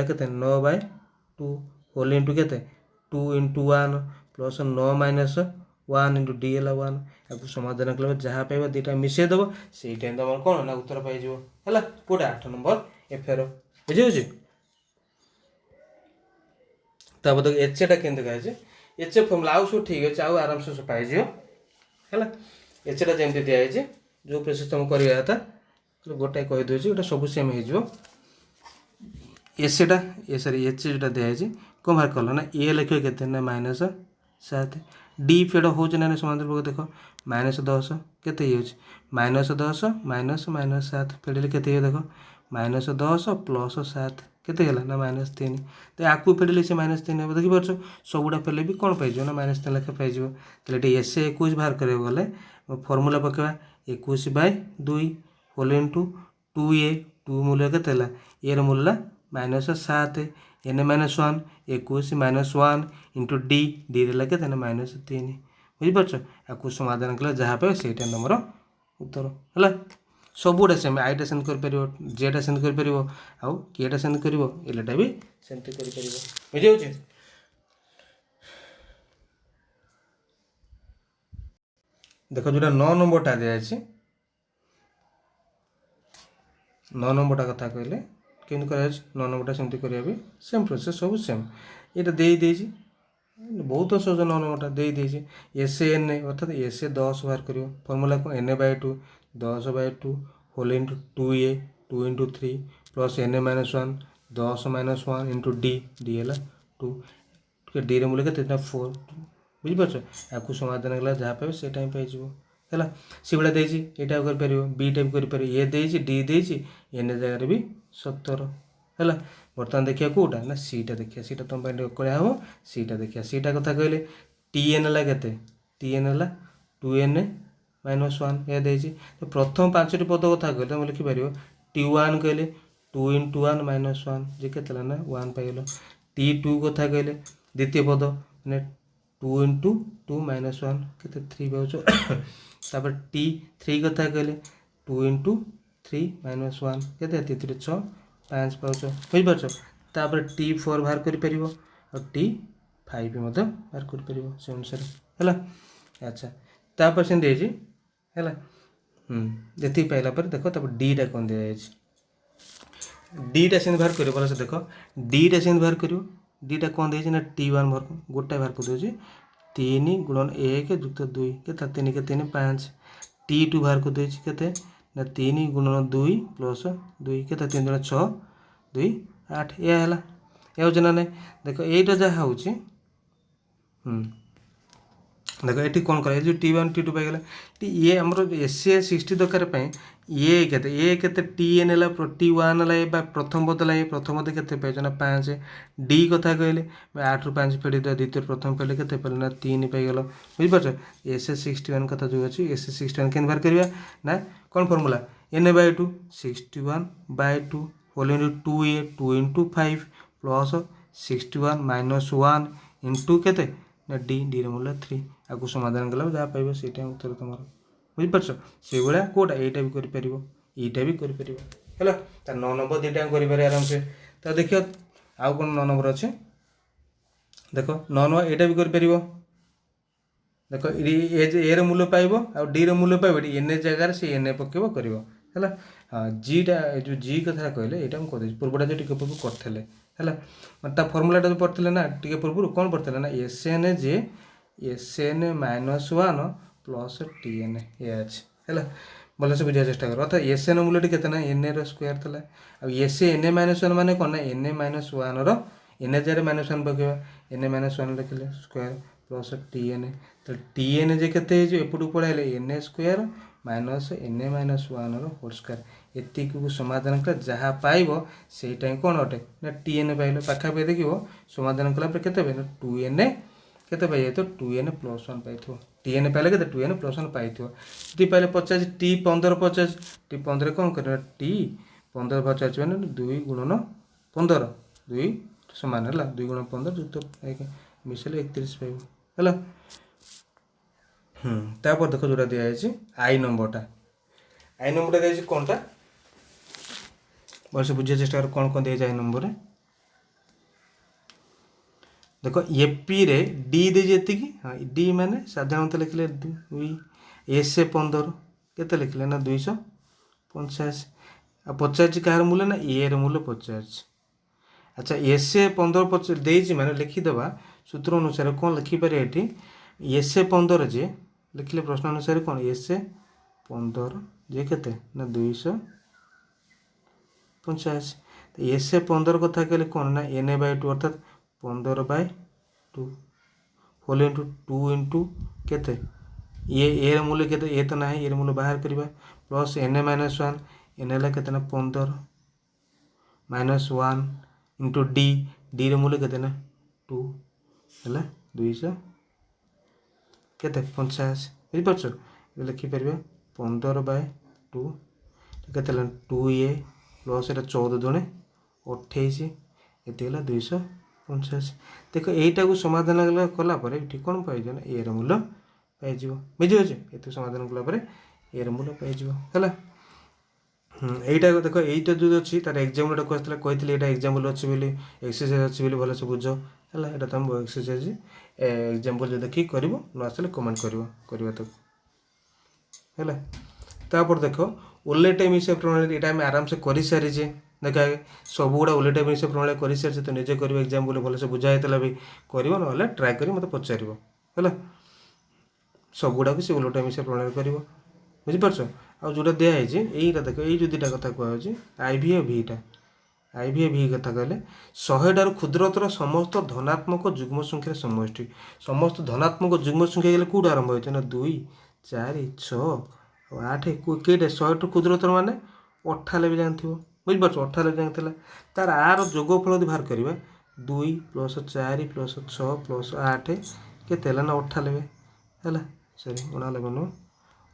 के 9/2 होल इंटू के 2 × 1 प्लस 9 - 1 इंटू डी है 1 आपको समाधान कल जहाँ पाइबा दुटा मिसेदेव से टाइम तुम कौन ना उत्तर पाई है कौटा 8 नंबर एफेर बुझे तब तक एचटा केमती कहे एच फर्मुला आउ सब ठीक अच्छे आराम से पाई है एचटा जमी दिखाई जो प्रोसेस तुम करवा था गोटाए कहीदे गोटे सब सेम हो एसटा ए सरी एच जोटा दिखाई कौन बाहर कल ना ए लिख के ना -7 डी फेड हो ना समांतर प्रगत देख -10 के -10 - -7 फेडिले के देख -10 + 7 केते ना -3 तो आपको फेडिले से -3 हम देखिए सबुटा फेले भी कौन पाई ना -3 लेखा पाई तो ये एस 21 बाहर करा गले फर्मूला पकेवा 21/2 होल इंटू 2a 2 मूल्य के ए मूल्य -7 n - 1 21 - 1 इंटू डी डी रे के -3 बुझीपार आपको समाधान कले जहाँ पाए से नंबर उत्तर है सबूटा सेम आईटा सेंड कर जेटा सेंड कर आउ किएटा सेंड कर एलटा भी सेमती कर बुझे देख जो 9 नंबरटा दिखाई 9 नंबरटा कथा कहले केमती कर 9 नंबरटा सेमती करवा भी सेम प्रोसेस सब सेम ये दे बहुत सहज 9 नंबरटा दे एस एन अर्थात एस 10 बाहर कर फर्मूला को n/2 10/2 whole into 2a 2 × 3 plus n - 1 10 - 1 into D d है 2 डी रे मूल्य के 4 बुझीपार आपको समाधान कला जहाँ पाए से टाइम पाई है से भाया यहाँ कर बी टाइप कर ए डी दे एन जगह भी 17 है बर्तमान देखिए कौटा ना सीटा देखिए सीटा तुम कड़ा हम सीटा देखिए सीटा कथा कहले टी एन है के टी एन है 2n -1 ଏହା ଦେଇଛି। ତ ପ୍ରଥମ 5ଟି ପଦ କଥା କହିଲେ ତୁମେ ଲେଖିପାରିବ T1 କହିଲେ 2 × 1 -1 ଯେ କେତେ ହେଲା ନା 1 ପାଇଗଲ। T2 କଥା କହିଲେ ଦ୍ୱିତୀୟ ପଦ ମାନେ 2 × 2 -1 କେତେ 3 ପାଉଛ। ତାପରେ T3 କଥା କହିଲେ 2 × 3 -1 କେତେ 3 × 6 5 ପାଉଛ, ବୁଝିପାରୁଛ। ତାପରେ T4 ବାହାର କରିପାରିବ ଆଉ T5 ମଧ୍ୟ ବାହାର କରିପାରିବ ସେ ଅନୁସାରେ ହେଲା। ଆଚ୍ଛା ତାପରେ ସେମିତି ହେଇଛି ହେଲା। ଯେତିକି ପାଇଲା ପରେ ଦେଖ ତାପରେ ଡିଟା କ'ଣ ଦିଆଯାଇଛି। ଡିଟା ସେମିତି ବାହାର କରିବ ଭଲସେ ଦେଖ। ଡିଟା ସେମିତି ବାହାର କରିବ। ଡିଟା କ'ଣ ଦେଇଛି ନା T1 ଗୋଟାଏ ବାହାର କରିଦେଉଛି 3 × 1 + 2 କେତେ 3 × 3 5। T2 ବାହାର କରିଦେଉଛି କେତେ ନା 3 × 2 + 2 କେତେ 3 × 6 2 8 ଏହା ହେଲା। ଏହା ହେଉଛି ନା ନାହିଁ। ଦେଖ ଏଇଟା ଯାହା ହେଉଛି ଦେଖ ଏଠି କ'ଣ କରା ଏ ଯେଉଁ T1 T2 ପାଇଗଲା। ଇଏ ଆମର SCI 60 ଦରକାର ପାଇଁ ଏ କେତେ TN ହେଲା T1 ହେଲା ବା ପ୍ରଥମ ପଦ ହେଲା ପ୍ରଥମ ପଦ କେତେ ପାଇଛ ନା 5। ଡି କଥା କହିଲେ 8 ରୁ 5 ଫେଡ଼ି ଦେବା ଦ୍ୱିତୀୟ ପ୍ରଥମ ଫେଡ଼ିଲେ କେତେ ପାଇଲେ ନା 3 ପାଇଗଲ, ବୁଝିପାରୁଛ। SCI 61 କଥା ଯେଉଁ ଅଛି SCI 61 କେମିତି ବାହାର କରିବା ନା କ'ଣ formula N/2 61/2 whole into 2A 2 × 5 plus 61 - 1 into କେତେ ନା ଡିର ମୂଲ୍ୟ 3। ଆକୁ ସମାଧାନ କଲା ଯାହା ପାଇବ ସେଇଟା ଉତ୍ତର ତୁମର, ବୁଝିପାରୁଛ। ସେଇଭଳିଆ କେଉଁଟା ଏଇଟା ବି କରିପାରିବ ଏଇଟା ବି କରିପାରିବ ହେଲା। ତା 9 ନମ୍ବର ଦୁଇଟା କରିପାରିବ ଆରାମସେ। ତ ଦେଖିବ ଆଉ କ'ଣ 9 ନମ୍ବର ଅଛି ଦେଖ 9 ନମ୍ବର ଏଇଟା ବି କରିପାରିବ। ଦେଖ ଏର ମୂଲ୍ୟ ପାଇବ ଆଉ ଡିର ମୂଲ୍ୟ ପାଇବ ଏଠି ଏନ୍ ଜାଗାରେ ସେ ଏନ୍ ପକେଇବ କରିବ ହେଲା। ଜିଟା ଯେଉଁ ଜି କଥା କହିଲେ ଏଇଟା ମୁଁ କରିଦେଇଛି ପୂର୍ବଟା ଯେଉଁ ଟିକେ ପୂର୍ବରୁ କରିଥିଲେ ହେଲା। ତା ଫର୍ମୁଲାଟା ଯେଉଁ ପଢ଼ିଥିଲେ ନା ଟିକେ ପୂର୍ବରୁ କ'ଣ ପଢ଼ିଥିଲେ ନା SN ଯେ SN - 1 ପ୍ଲସ୍ TN ଏ ଅଛି ହେଲା। ଭଲସେ ବୁଝିବା ଚେଷ୍ଟା କର। ଅର୍ଥାৎ SN ମୂଲ୍ୟଟି କେତେ ନା NA ର ସ୍କୋୟାର ଥିଲା ଆଉ SN - 1 ମାନେ କ'ଣ ନା NA - 1 ର NA ଜାଗାରେ -1 ପକେଇବା NA - 1 ଲେଖିଲେ ସ୍କୋୟାର ପ୍ଲସ୍ TN। ତ TN ଯେ କେତେ ହେଇଯିବ ଏପଟକୁ ପଳାଇଲେ NA ସ୍କୋୟାର ମାଇନସ୍ NA - 1 ର ହୋଲ୍ ସ୍କୋୟାର। ଏତିକିକୁ ସମାଧାନ କଲେ ଯାହା ପାଇବ ସେଇଟା ହିଁ କ'ଣ ଅଟେ ନା TN ପାଇଲ। ପାଖାପାଖି ଦେଖିବ ସମାଧାନ କଲା ପରେ କେତେ ପାଇଲ 2NA କେତେ ପାଇଯାଇଥିବ 2N + 1 ପାଇଥିବ। TN ପାଇଲେ କେତେ 2N + 1 ପାଇଥିବ। ଯଦି ପାଇଲେ 50 T15 50 T15 କ'ଣ କରିବ T15 50 ମାନେ 2 × 15 2 ସମାନ ହେଲା 2 × 15 ଯୁକ୍ତ 1 ମିଶିଲେ 31 ପାଇବ ହେଲା। ତାପରେ ଦେଖ ଯେଉଁଟା ଦିଆଯାଇଛି ଆଇ ନମ୍ବରଟା ଦିଆଯାଇଛି କ'ଣଟା ଭଲସେ ବୁଝିବା ଚେଷ୍ଟା କର। କ'ଣ ଦିଆଯାଇଛି ଆଇ ନମ୍ବରରେ ଦେଖ ଏପିରେ ଡି ଦେଇଛି ଏତିକି। ଡି ମାନେ ସାଧାରଣତଃ ଲେଖିଲେ 2 ଏସ୍ 15 କେତେ ଲେଖିଲେ ନା 285 ଆଉ 50 କାହାର ମୂଲ୍ୟ ନା ଏର ମୂଲ୍ୟ 50। ଆଚ୍ଛା ଏସ୍ 15 ଦେଇଛି ମାନେ ଲେଖିଦେବା ସୂତ୍ର ଅନୁସାରେ କ'ଣ ଲେଖିପାରିବା ଏଠି ଏସ୍ 15 ଯେ ଲେଖିଲେ ପ୍ରଶ୍ନ ଅନୁସାରେ କ'ଣ ଏସ୍ 15 ଯେ କେତେ ନା 285। ଏସ୍ 15 କଥା କହିଲେ କ'ଣ ନା NA/2 ଅର୍ଥାତ୍ 15/2 ହୋଲ୍ ଇଣ୍ଟୁ 2 ଇଣ୍ଟୁ କେତେ ଏର ମୂଲ୍ୟ କେତେ ଏ ତ ନାହିଁ ଏର ମୂଲ୍ୟ ବାହାର କରିବା ପ୍ଲସ୍ NA - 1 ଏନ୍ ହେଲା କେତେ ନା 15 -1 ଇଣ୍ଟୁ ଡିର ମୂଲ୍ୟ କେତେ ନା 2 ହେଲା 200 କେତେ 85 ବୁଝିପାରୁଛ। ଲେଖିପାରିବା 15/2 କେତେ ହେଲା 2A ପ୍ଲସ୍ ଏଇଟା 14 ଦୁଣେ 28 ଏଠି ହେଲା 285। ଦେଖ ଏଇଟାକୁ ସମାଧାନ କଲା ପରେ ଏଠି କ'ଣ ପାଇଯିବ ନା ଏର ମୂଲ୍ୟ ପାଇଯିବ, ବୁଝିପାରୁଛ। ଏଥିକୁ ସମାଧାନ କଲା ପରେ ଏର ମୂଲ୍ୟ ପାଇଯିବ ହେଲା। এইটা দেখো এইটা যদি ଅଛି ତାର ଏକ୍ଜାମ୍ପଲ୍ଟା କହିଥିଲି ଏଇଟା ଏକ୍ଜାମ୍ପଲ୍ ଅଛି ବୋଲି ଏକ୍ସରସାଇଜ୍ ଅଛି ବୋଲି ଭଲସେ ବୁଝ ହେଲା। ଏଇଟା ତୁମ ଏକ୍ସରସାଇଜ୍ ଏକ୍ଜାମ୍ପଲ୍ ଯଦି ଦେଖିକି କରିବ ନ ଆସିଲେ କମେଣ୍ଟ କରିବା ତାକୁ ହେଲା। ତାପରେ ଦେଖ ଓଲେଟାଇ ମିଶା ପ୍ରଣାଳୀ ଏଇଟା ଆମେ ଆରାମସେ କରିସାରିଛେ। ଦେଖ ସବୁଗୁଡ଼ା ଓଲେଟାଇ ମିଶା ପ୍ରଣାଳୀ କରିସାରିଛେ ତ ନିଜେ କରିବ ଏକ୍ଜାମ୍ପଲ୍ ଭଲସେ ବୁଝା ହେଇଥିଲା ବି କରିବ ନହେଲେ ଟ୍ରାଏ କରି ମୋତେ ପଚାରିବ ହେଲା। ସବୁଗୁଡ଼ାକୁ ସେ ଓଲେଟାଇ ମିଶା ପ୍ରଣାଳୀ କରିବ, ବୁଝିପାରୁଛ। ଆଉ ଯେଉଁଟା ଦିଆହେଇଛି ଏଇଟା ଦେଖ ଏଇ ଯେଉଁ ଦୁଇଟା କଥା କୁହାଯାଉଛି ଆଇଭି ଆଉ ଭିଟା। ଆଇଭି ଆଉ ଭି କଥା କହିଲେ 100ଟାରୁ କ୍ଷୁଦ୍ରତର ସମସ୍ତ ଧନାତ୍ମକ ଯୁଗ୍ମ ସଂଖ୍ୟାର ସମଷ୍ଟି। ସମସ୍ତ ଧନାତ୍ମକ ଯୁଗ୍ମ ସଂଖ୍ୟା ଗଲେ କେଉଁଠୁ ଆରମ୍ଭ ହୋଇଛି ନା 2 4 6 ଆଉ 8 କେଇଟା 100ଠୁ କ୍ଷୁଦ୍ରତର ମାନେ 98 ବି ଜାଣିଥିବ, ବୁଝିପାରୁଛ। 98 ଜାଣିଥିଲା ତାର ଆର ଯୋଗଫଳ ଯଦି ବାହାର କରିବା 2 + 4 + 6 + 8 କେତେ ହେଲା ନା 98 ହେଲା। ସରି 98 ନୁହଁ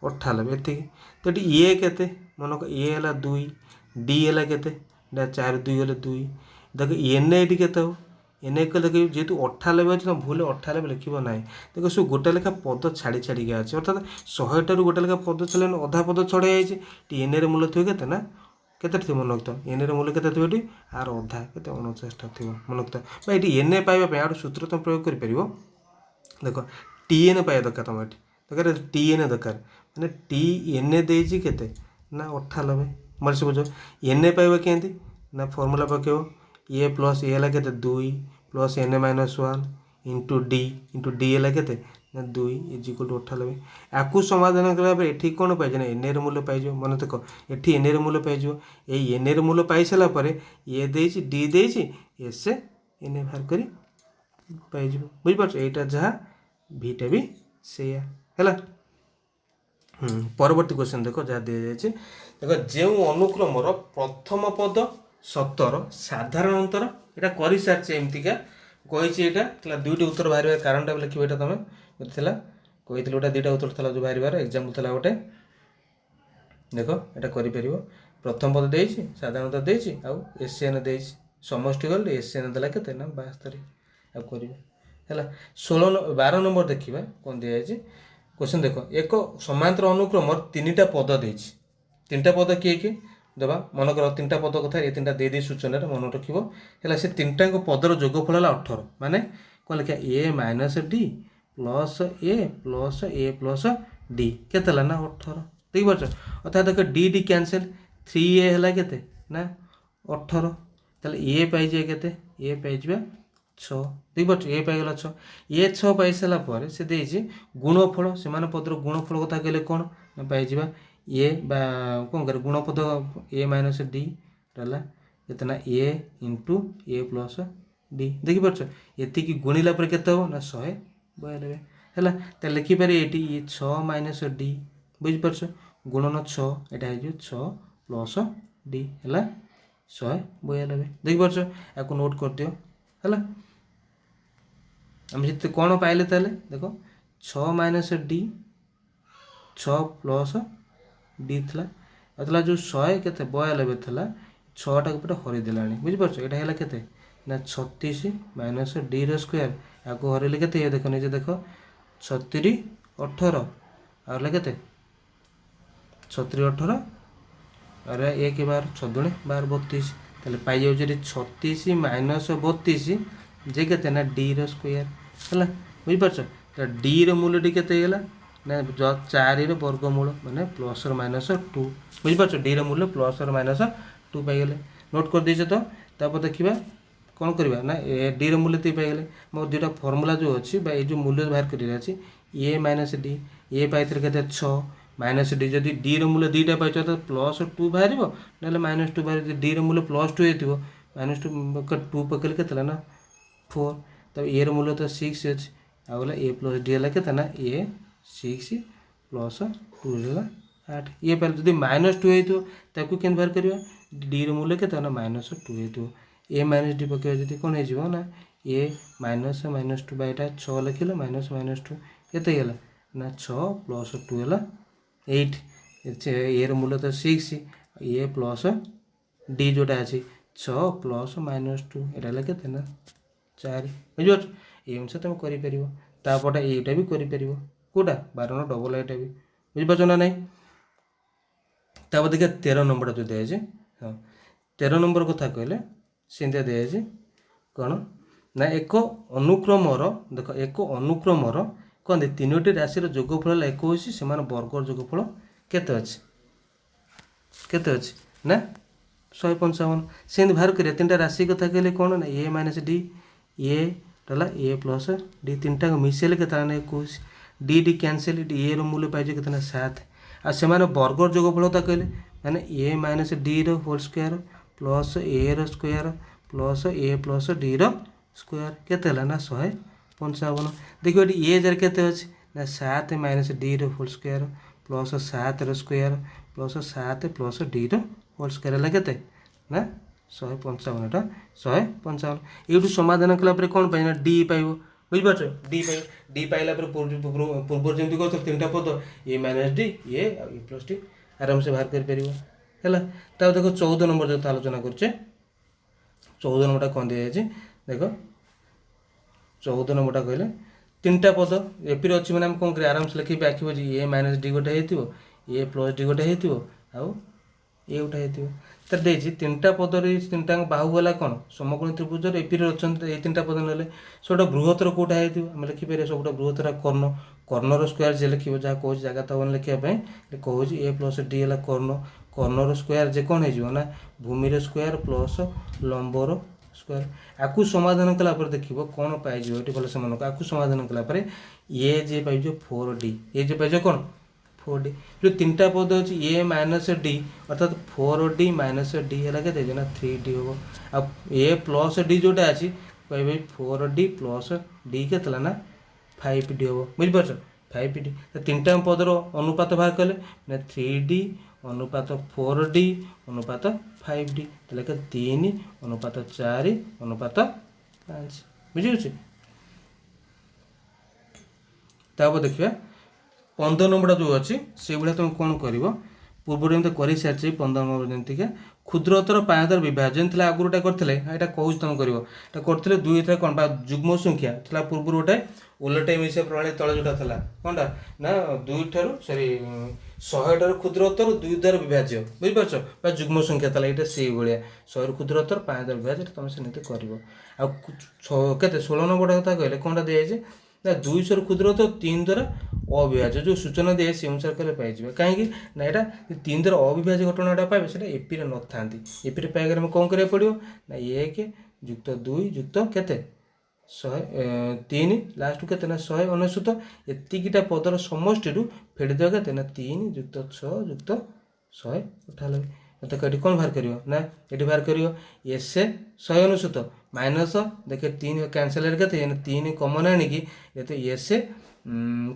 98 ଏତିକି। ତ ଏଠି ଏ କେତେ ମନେ ଏ ହେଲା 2, ଡି ହେଲା କେତେ 4 2 ହେଲେ 2। ଦେଖ ଏନ୍ ଏଠି କେତେ ହେବ ଏନ୍ ଏ ଦେଖ ଯେହେତୁ 98 ଅଛି ତ ଭୁଲ 98 ଲେଖିବ ନାହିଁ। ଦେଖ ସବୁ ଗୋଟେ ଲେଖା ପଦ ଛାଡ଼ି ଛାଡ଼ିକା ଅଛି ଅର୍ଥାତ୍ 100ଟାରୁ ଗୋଟେ ଲେଖା ପଦ ଛାଡ଼ିଲେ ଅଧା ପଦ ଛଡ଼ା ଯାଇଛି। ଟି ଏନ୍ ଏର ମୂଲ୍ୟ ଥିବ କେତେ ନା କେତେ ଥିବ ମନେ ରଖିଥାଅ ଏନ୍ ଏର ମୂଲ୍ୟ କେତେ ଥିବ ଏଠି ଆର ଅଧା କେତେ 49ଟା ଥିବ ମନେ ରଖିଥାଅ। ବା ଏଠି ଏନ୍ ଏ ପାଇବା ପାଇଁ ଆଉ ସୂତ୍ର ତୁମେ ପ୍ରୟୋଗ କରିପାରିବ। ଦେଖ ଟି ଏନ୍ ପାଇବା ଦରକାର ତୁମ ଏଠି ଦରକାର ଟି ଏନ୍ ଦରକାର ମାନେ ଟି ଏନ୍ ଦେଇଛି କେତେ ନା 98 ଭଲସେ ବୁଝ। ଏନ୍ ଏ ପାଇବା କେମିତି ନା ଫର୍ମୁଲା ପକାଇବ ଏ ପ୍ଲସ୍ ଏ ହେଲା କେତେ 2 plus N A minus 1 into D ହେଲା କେତେ ନା 2 ଇଜ୍ ଇକ୍ୱାଲ୍ ଟୁ 98। ଆକୁ ସମାଧାନ କଲା ପରେ ଏଠି କ'ଣ ପାଇଯିବ ନା ଏନ୍ ଏର ମୂଲ୍ୟ ପାଇଯିବ। ମନେ ଦେଖ ଏଠି ଏନ୍ ଏର ମୂଲ୍ୟ ପାଇଯିବ। ଏଇ ଏନ୍ ଏର ମୂଲ୍ୟ ପାଇସାରିଲା ପରେ ଏ ଦେଇଛି ଡି ଦେଇଛି ଏସ୍ ଏନ୍ ଏ ବାହାର କରି ପାଇଯିବ। ବୁଝିପାରୁଛ ଏଇଟା ଯାହା ଭିଟା ବି ସେଇଆ ହେଲା। ପରବର୍ତ୍ତୀ କ୍ୱେଶ୍ଚନ୍ ଦେଖ ଯାହା ଦିଆଯାଇଛି ଦେଖ ଯେଉଁ ଅନୁକ୍ରମର ପ୍ରଥମ ପଦ 17 ସାଧାରଣ ଅନ୍ତର ଏଇଟା କରିସାରିଛେ ଏମିତିକା କହିଛି ଏଇଟା ଥିଲା 2ଟି ଉତ୍ତର ବାହାରିବାର କାରଣଟା ଲେଖିବ। ଏଇଟା ତୁମେ ଥିଲା କହିଥିଲ ଗୋଟେ 2ଟା ଉତ୍ତର ଥିଲା ଯେଉଁ ବାହାରିବାର ଏକ୍ଜାମ୍ପଲ୍ ଥିଲା ଗୋଟେ। ଦେଖ ଏଇଟା କରିପାରିବ। ପ୍ରଥମ ପଦ ଦେଇଛି ସାଧାରଣତଃ ଦେଇଛି ଆଉ ଏସ୍-ଏନ୍ ଦେଇଛି ସମଷ୍ଟି ଗଲେ ଏସ୍-ଏନ୍ ଦେଲା କେତେ ନା 72 ଆଉ କରିବେ ହେଲା। 12 ନମ୍ବର ଦେଖିବା କ'ଣ ଦିଆଯାଇଛି क्वेश्चन देख एक समांतर अनुक्रम 3टा पद देछि 3टा पद किए देवा मन कर 3टा पद कथा ये 3टा दे सूचना मन रखिबो हैला से 3टा पदर जोगफल है 18 माने कौन लिखा ए minus D plus A plus D केते ना 18 देख पार्छ अर्थात देख डी डी कैंसिल 3a है केते ना 18 ताले ए पाई जाए केते ए पाई जाए 6 देख पार्छ ए पाई गला 6 ए 6 पाई साला पर से देछि गुणफल से माने पदर गुणफल कथा कहले कोन ना पाई जिबा ए बा कोन करे गुणपद ए माइनस डी रहला केतना ए इंटू ए प्लस डी देखि पार्छ एति की गुणिला पर केते हो ना 192 हैला त लिखि पारे एटी ए 6 माइनस डी बुझ पार्छ गुणन 6 एटा है जो 6 प्लस डी हैला 192 देखि पार्छ याको नोट कर दियो हैला हम जिते कोन पाइले ताले देखो 6 माइनस डी 6 प्लस डी थला अतला जो 100 केते 92 थला 6 टा ऊपर हरि देलानी बुझ पाछो एटा हैला केते ना 36 माइनस डी रो स्क्वायर आको हरिले केते देखो निजे देखो 36 18 आरला केते 36 18 अरे 1 बार 6 दुणे 12 32 ताले पाई जाउ जे 36 माइनस 32 जे केते ना डी रो स्क्वायर हैला बुझ पाछो त डी रो मूल्य डी केते हैला ना 4 रो वर्गमूल माने प्लस और माइनस 2 बुझ पाछो डी रो मूल्य प्लस और माइनस 2 पाई गेले नोट कर दीजिए तो तापर देखिबा कौन करवा ना डी रो मूल्य ती पाई गेले मो दुटा फार्मूला जो अछि बा ए जो मूल्य बाहर करि अछि ए माइनस डी ए पाइथर केते 6 माइनस डी जदि डी रो मूल्य दुटा पाइछ तो प्लस 2 बाहरिबो नले माइनस 2 बाहर डी रो मूल्य प्लस 2 हेतिबो माइनस 2 पकल केतला ना 4 तब ए रो मूल्य तो 6 अछि आगला ए प्लस डी हला केतना ए 6 प्लस 2 हला 8 ये पहले जदि माइनस 2 हेतिबो ताकू केन बाहर करबा डी रो मूल्य केतना माइनस 2 हेतिबो ए माइनस डी पके जदि कोन हे जिवो ना ए माइनस 2 बाइटा 6 लिखिलो माइनस 2 केते हला ना 6 प्लस 2 हला 8 ए रो मूल्य तो 6 ए प्लस डी जोटा अछि 6 प्लस माइनस 2 एटा हला केते ना 4 बुझियो ए अनुसार तुम करि परिबो तापटा एटा भी करि परिबो कोटा 12 डबल एटा भी बुझि पाछो ना नै तापर देखिए 13 नंबर जो दे जे हां 13 नंबर कथा कहले सेंते दे जे कोन ना एक अनुक्रमर देखो एक अनुक्रमर कोन दे तीनोटी राशि रो जोगफल 21 से मान वर्ग जोगफल केते अछि ना 155 सेंत बाहर करिया तीनटा राशि कथा कहले कोन ना ए माइनस डी ए डला ए प्लस डी तीनटा को मिसेले केतना ना 21 डी डी कैंसिल डी ए रो मूल्य पाइ जे केतना 7 आ से माने वर्ग जोगफल ता कहले माने ए minus D row whole square plus A row square plus A plus D row square केते हला ना 155 देखो एटी ए जर केते अछि ना 7 माइनस डी रो होल स्क्वायर प्लस 7 रो स्क्वायर प्लस 7 प्लस डी रो होल स्क्वायर हला केते ना 155 टा 155 एठू समाधान कला पर कोन पाइना डी पाइबो बुझिपार डी पाइला पूर्व जमी कह तीन टा पद A minus D A plus D आराम से बाहर कर है। देखो 14 नंबर जो आलोचना करुचे 14 नंबरटा कौन दी जाए देख 14 नंबरटा कहले तीन टा पद एपी अच्छी मैंने कौन कर आराम से लिखी आखिब ए माइनस डी गोटे हो ए प्लस डी गोटे हो आउ ए गोटे हो तर देखिए तीन टा पद तीन टा बाहुगला कौन समकोणी त्रिभुज एपी अच्छा ये तीन टा पद ना से गोटे बृहत्तर कौटा होमें लिखिपर सब गोटे बृहत्तर कर्ण कर्णर स्क्वायर जे लिखे जहाँ कौन जगह तब लिखापी कहूँ ए प्लस डी है कर्ण कर्णर स्क्वायर जे कौन हो भूमिर स्क्वायर प्लस लंबर स्क्वायर आपको समाधान कलापर देखिए कौन पाइज ये भलसे मन आपको समाधान कलापर ए जे पाइज 4D ए जे पाइज कौन 4D जो तीन टा पद अच्छी ए माइनस डी अर्थात 4D माइनस डी है के ना 3D हम आ ए प्लस डी जोटा अच्छी कहे 4D प्लस डी के ना 5D हम बुझिपार 5D तीन टा पदर अनुपात बाहर कले 3D अनुपात 4D अनुपात 5D के 3 अनुपात 4 अनुपात 5 बुझे तापर देखिए 15 नंबर जो अच्छी से भाया तुम कौन कर पूर्व जमी कर सारी 15 नंबर जमीक क्षुद्रतर पायदर विभाजन थी आगुटा करते यहाँ कौन तुम करते दुई थी कौन जुग्म संख्या थी पूर्व गोटे उलटे मिसा प्रणाली तले जोटा था कौनटा ना दुई ठार सरी 100 ठार क्षुद्रतर दुई द्वारा विभाज्य बुझिपार जुग्म संख्या था यहाँ से भाया 100 क्षुद्रतर पायदर विभाज्य तुम से के 16 नंबर कथा कहले कौनटा दिखाई ना 200 क्षुद्रतर 3 द्वारा अविभाज्य जो सूचना दिए से अनुसार कले पाइबे कहीं ना यहाँ 3 द्वारा अविभाज्य घटनाटा पाइबे से एपी रे न था एपी पाइबार में कौन करा पड़ो ना 1 जुक्त 2 जुक्त के 103 लास्ट के 199 एतिकीटा पदर समष्टि फेड़देव के 3 जुक्त 6 जुक्त 198 तो कहीं कौन बाहर कर ना ये बाहर कर एस 199 माइनस देखे 3 कैनसल के 3 कमन आणिकी ये एस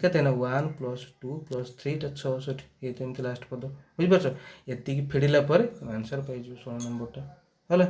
के ना 1 + 2 + 3 66 ये तो लास्ट पद बुझिपार ये फेड़ला आंसर पाई 16 नंबरटा है।